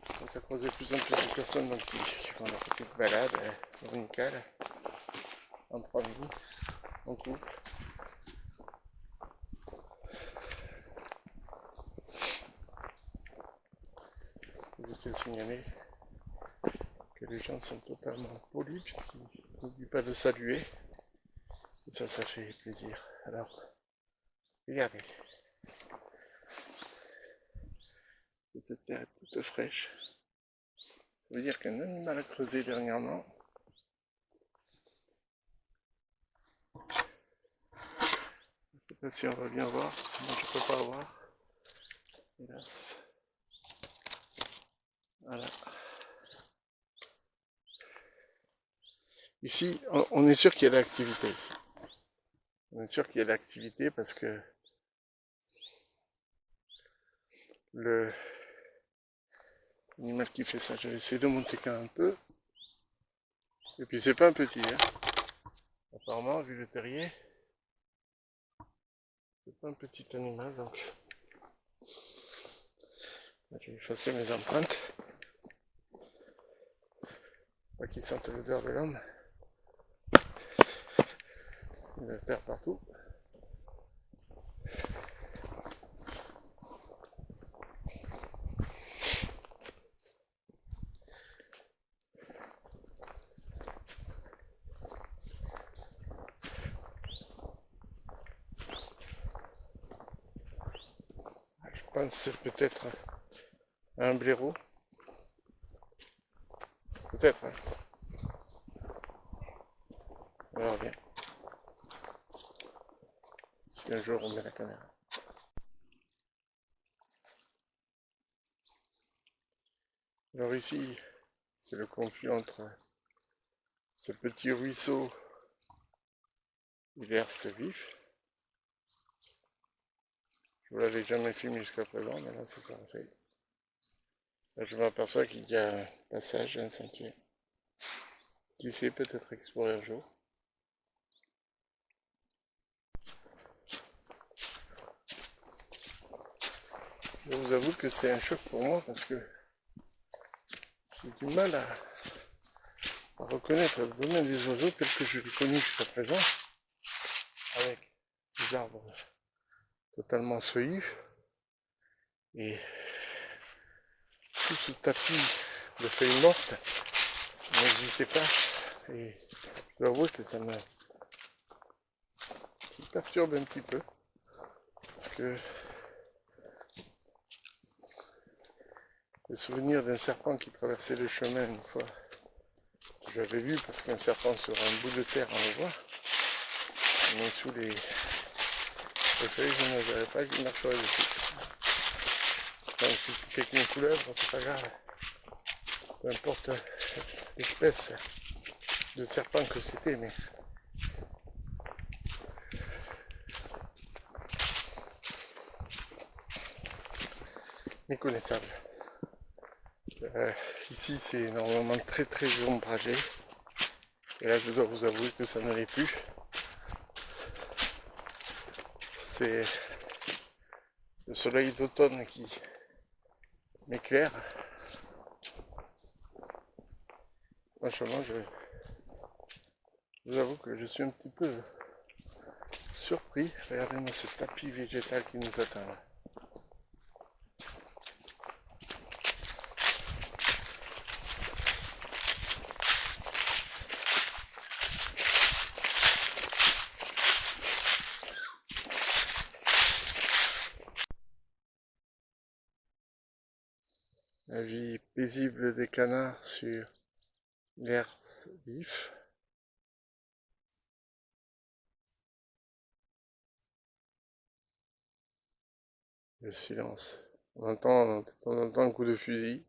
Je commence à croiser de plus en plus de personnes donc, qui font leur petite balade dominicale entre amis, en couple. Je tiens à signaler que les gens sont totalement polis puisqu'ils n'oublient pas de saluer. Et ça fait plaisir. Alors, regardez. Cette terre est toute fraîche. Ça veut dire qu'un animal a creusé dernièrement. Je ne sais pas si on va bien voir, sinon je ne peux pas voir. Hélas. Voilà. Ici, on est sûr qu'il y a de l'activité ici. On est sûr qu'il y a de l'activité parce que l'animal qui fait ça, je vais essayer de monter quand même un peu. Et puis c'est pas un petit, hein. Apparemment, vu le terrier, c'est pas un petit animal, donc je vais effacer mes empreintes. Pas qu'ils sentent l'odeur de l'homme. Il y a de la terre partout. Je pense peut-être à un blaireau. Peut-être, hein. On verra bien. Si un jour on met la caméra. Alors ici, c'est le conflit entre ce petit ruisseau et l'herse vif. Je ne vous l'avais jamais filmé jusqu'à présent, mais là ça s'en fait. Là je m'aperçois qu'il y a un passage, un sentier. Qui sait, peut-être explorer un jour. Je vous avoue que c'est un choc pour moi parce que j'ai du mal à reconnaître le domaine des oiseaux tel que je l'ai connu jusqu'à présent, avec des arbres totalement feuillus et tout ce tapis de feuilles mortes n'existait pas. Et je dois avouer que ça me perturbe un petit peu parce que le souvenir d'un serpent qui traversait le chemin une fois, j'avais vu parce qu'un serpent sur un bout de terre on le voit, mais sous les feuilles je ne verrais pas qu'il marcherait dessus. Même si c'était qu'une couleuvre, c'est pas grave. Peu importe l'espèce de serpent que c'était, mais méconnaissable. Ici c'est normalement très ombragé, et là je dois vous avouer que ça ne l'est plus. C'est le soleil d'automne qui m'éclaire. Franchement, je vous avoue que je suis un petit peu surpris. Regardez-moi ce tapis végétal qui nous attend là. La vie paisible des canards sur l'herse vif. Le silence. On entend de temps en temps un coup de fusil.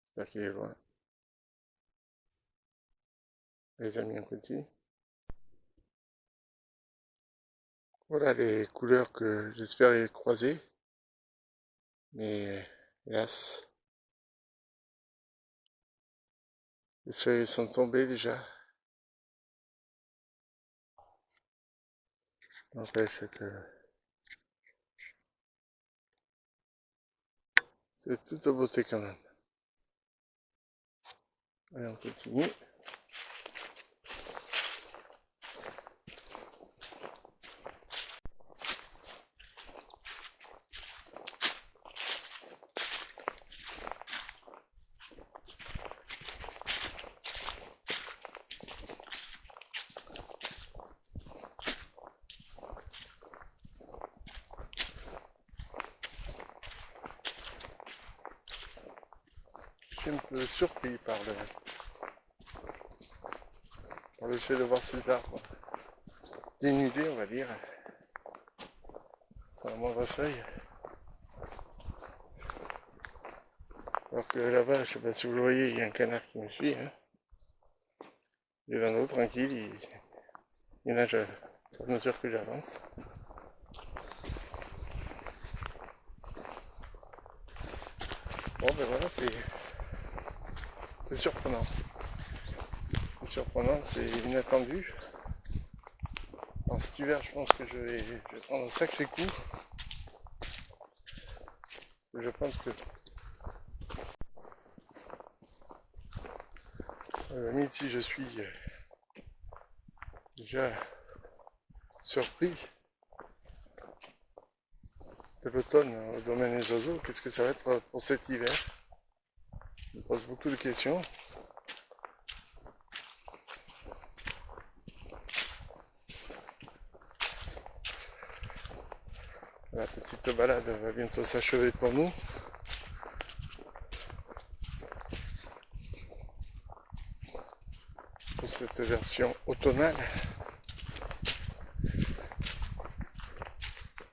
J'espère qu'il est loin. Les amis, on continue. Voilà les couleurs que j'espérais croiser. Mais hélas, les feuilles sont tombées déjà. N'empêche que c'est toute beauté quand même. Allez, on continue. un peu surpris par le fait de voir ces arbres dénudés, on va dire, sans la moindre feuille. Alors que là-bas, je sais pas si vous le voyez, il y a un canard qui me suit. Hein. Il est dans l'eau, tranquille, il nage à mesure que j'avance. Bon ben voilà, c'est surprenant. C'est surprenant, c'est inattendu. En cet hiver, je pense que je vais prendre un sacré coup. Je pense que si je suis déjà surpris de l'automne au domaine des oiseaux, qu'est-ce que ça va être pour cet hiver? Je me pose beaucoup de questions. La petite balade va bientôt s'achever pour nous. Pour cette version automnale.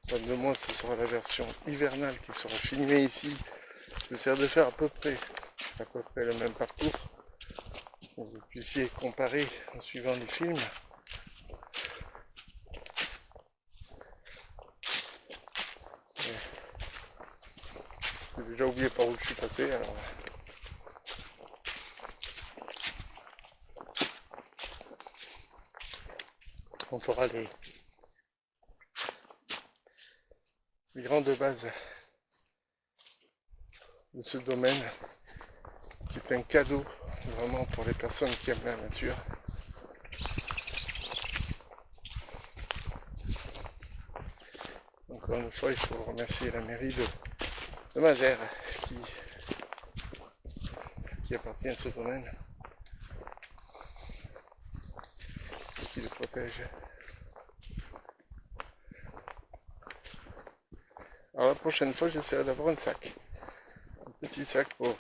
Dans 2 mois, ce sera la version hivernale qui sera filmée ici. J'essaierai de faire à peu près le même parcours. Pour que vous puissiez comparer en suivant les films. J'ai déjà oublié par où je suis passé, alors... On fera les grandes bases de ce domaine qui est un cadeau vraiment pour les personnes qui aiment la nature. Encore une fois, il faut remercier la mairie de Mazères qui appartient à ce domaine et qui le protège. Alors la prochaine fois, j'essaierai d'avoir un sac. Un petit sac pour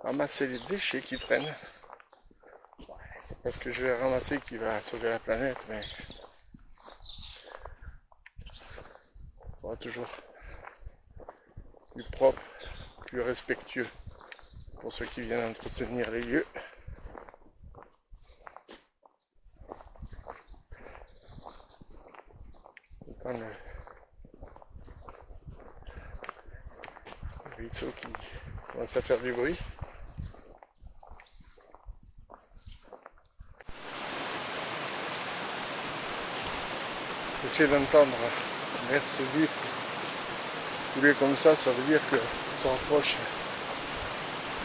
ramasser les déchets qui traînent. C'est pas ce que je vais ramasser qui va sauver la planète, mais il faudra toujours plus propre, plus respectueux pour ceux qui viennent entretenir les lieux. Autant le ruisseau qui commence à faire du bruit. Le fait d'entendre l'air se vif couler comme ça veut dire qu'on se rapproche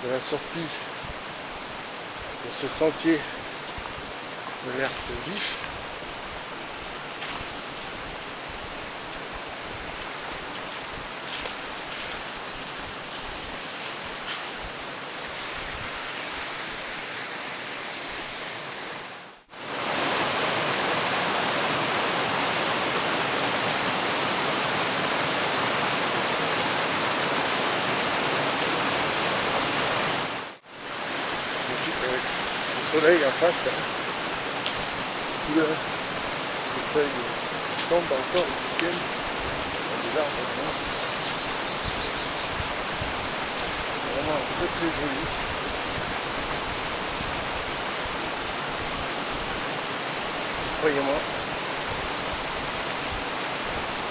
de la sortie de ce sentier de l'air se vif. Soleil en face, ces couleurs, les feuilles tombent encore au ciel, dans les arbres. C'est vraiment très très joli. Croyez-moi,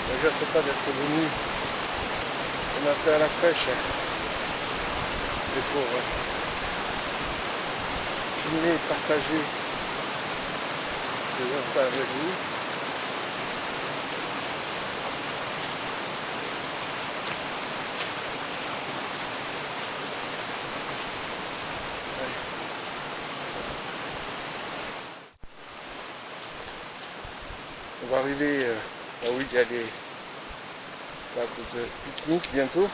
je ne regrette pas d'être venu ce matin à la fraîche et pour filmer et partager ces instants avec vous. On va arriver là où il y a les tables de pique-nique bientôt.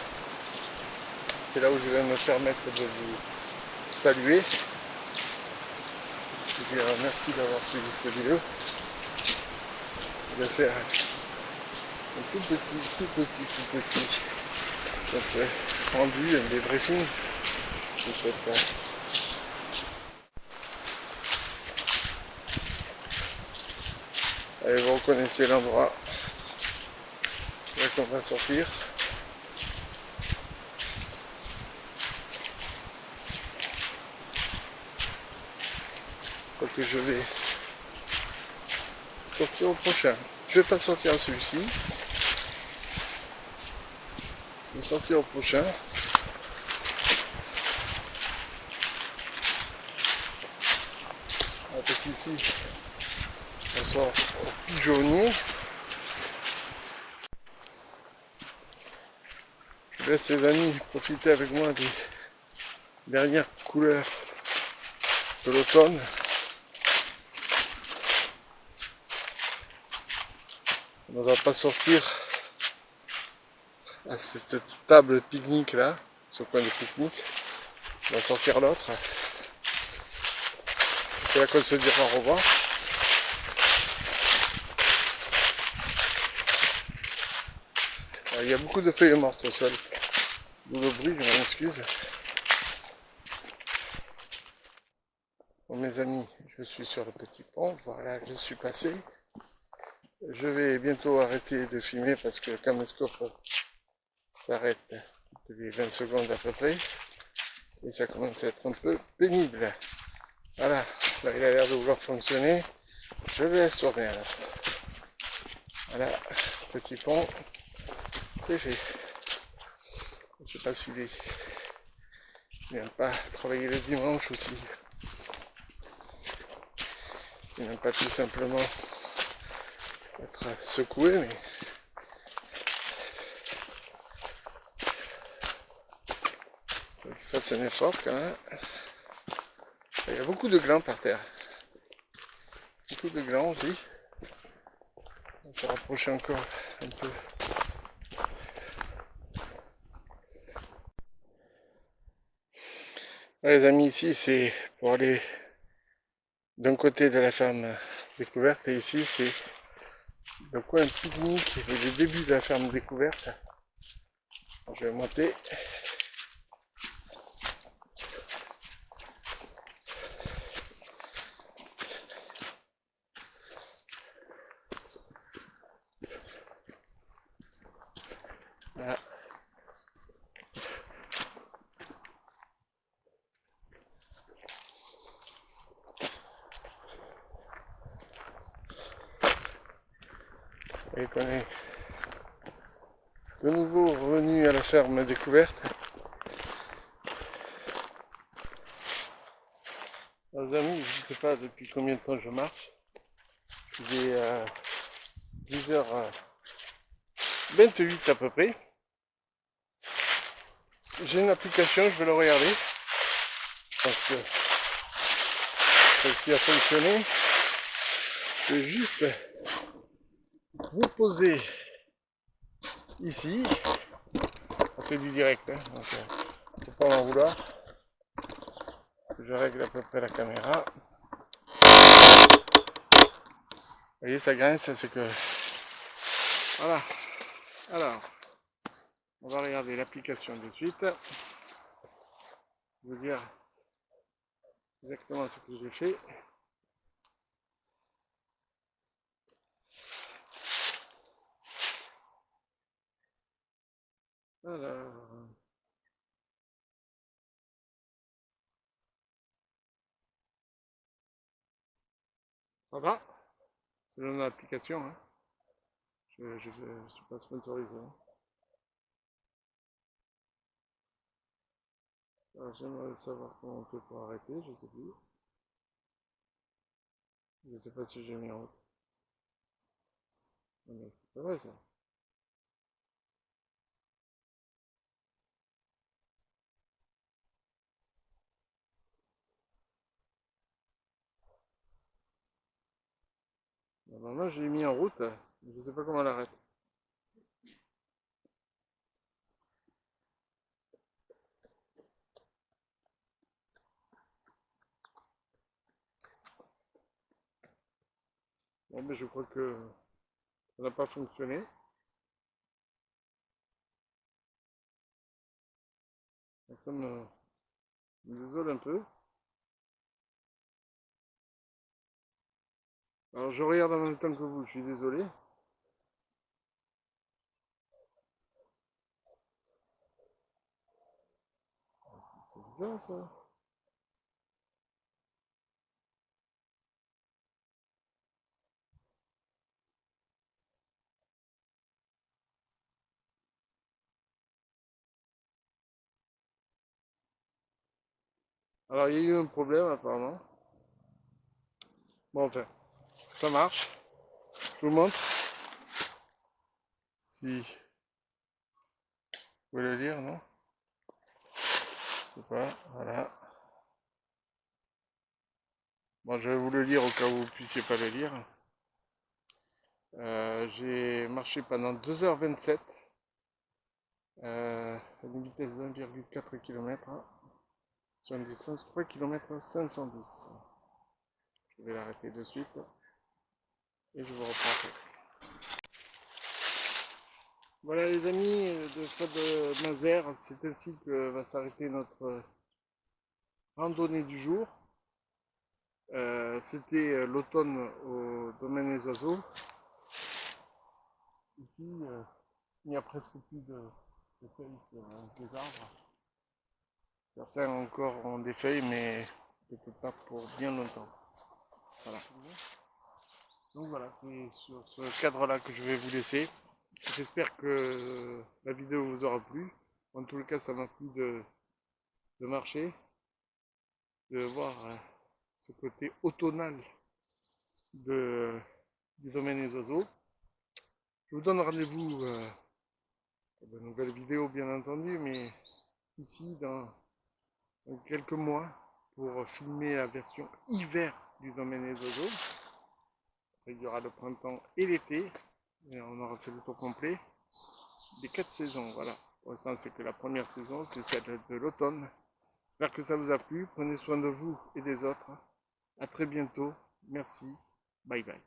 C'est là où je vais me permettre de vous saluer. Je vous dire merci d'avoir suivi cette vidéo. Je vais faire un tout petit donc, rendu, un débriefing C'est cette... Allez, vous reconnaissez l'endroit. C'est là qu'on va sortir. Donc je vais sortir au prochain. Je vais pas sortir à celui-ci. Je vais sortir au prochain. Parce qu'ici, on sort au pigeonnier. Je laisse les amis profiter avec moi des dernières couleurs de l'automne. On ne va pas sortir à cette table de pique-nique là, ce coin de pique-nique. On va sortir l'autre. C'est là qu'on se dira au revoir. Il y a beaucoup de feuilles mortes au sol. D'où le bruit, je m'en excuse. Bon, mes amis, je suis sur le petit pont. Voilà, je suis passé. Je vais bientôt arrêter de filmer parce que le caméscope s'arrête toutes les 20 secondes à peu près. Et ça commence à être un peu pénible. Voilà, là il a l'air de vouloir fonctionner. Je le laisse tourner alors. Voilà, petit pont, c'est fait. Je sais pas s'il n'aime pas travailler le dimanche aussi. Il n'aime pas tout simplement être secoué, mais il faut qu'il fasse un effort quand même. Il y a beaucoup de glands par terre. Beaucoup de glands aussi. On va se rapprocher encore un peu. Les amis, ici c'est pour aller d'un côté de la ferme découverte et ici c'est le coin pique-nique et le début de la ferme découverte. Je vais monter. Voilà. Et qu'on est de nouveau revenu à la ferme découverte. Les amis, je ne sais pas depuis combien de temps je marche. Il est 10h28 à peu près. J'ai une application, je vais le regarder. Parce que celle-ci a fonctionné. Je vais juste vous poser ici. C'est du direct, hein, donc faut pas m'en vouloir. Je règle à peu près la caméra. Vous voyez, ça grince, c'est que... Voilà. Alors, on va regarder l'application de suite. Vous dire exactement ce que j'ai fait. Alors... Ça va? C'est une application, hein. Je ne suis pas sponsorisé. Hein. J'aimerais savoir comment on fait pour arrêter, je sais plus. Je sais pas si j'ai mis en route. Non, mais c'est pas vrai ça. Normalement j'ai mis en route, je sais pas comment on l'arrête. Bon mais je crois que ça n'a pas fonctionné. Ça me... Je me désole un peu. Alors je regarde en même temps que vous, je suis désolé. C'est bizarre ça. Alors il y a eu un problème apparemment. Bon enfin, ça marche. Je vous montre. Si vous voulez le lire, non? Je sais pas, voilà. Bon, je vais vous le lire au cas où vous puissiez pas le lire. J'ai marché pendant 2h27 à une vitesse de 1,4 km sur une distance 3 km 510. Je vais l'arrêter de suite et je vous reprends. Voilà les amis de Fred Mazer, c'est ainsi que va s'arrêter notre randonnée du jour. C'était l'automne au domaine des oiseaux. Ici, il n'y a presque plus de feuilles sur les arbres. Certains encore ont des feuilles, mais peut-être pas pour bien longtemps. Voilà. Donc voilà, c'est sur ce cadre-là que je vais vous laisser. J'espère que la vidéo vous aura plu. En tout cas, ça m'a plu de marcher, de voir ce côté automnal du domaine des oiseaux. Je vous donne rendez-vous pour de nouvelles vidéos, bien entendu, mais ici, dans quelques mois, pour filmer la version hiver du domaine des oiseaux. Il y aura le printemps et l'été, et on aura fait le tour complet des 4 saisons. Voilà, pour l'instant, c'est que la première saison, c'est celle de l'automne. J'espère que ça vous a plu. Prenez soin de vous et des autres. À très bientôt. Merci. Bye bye.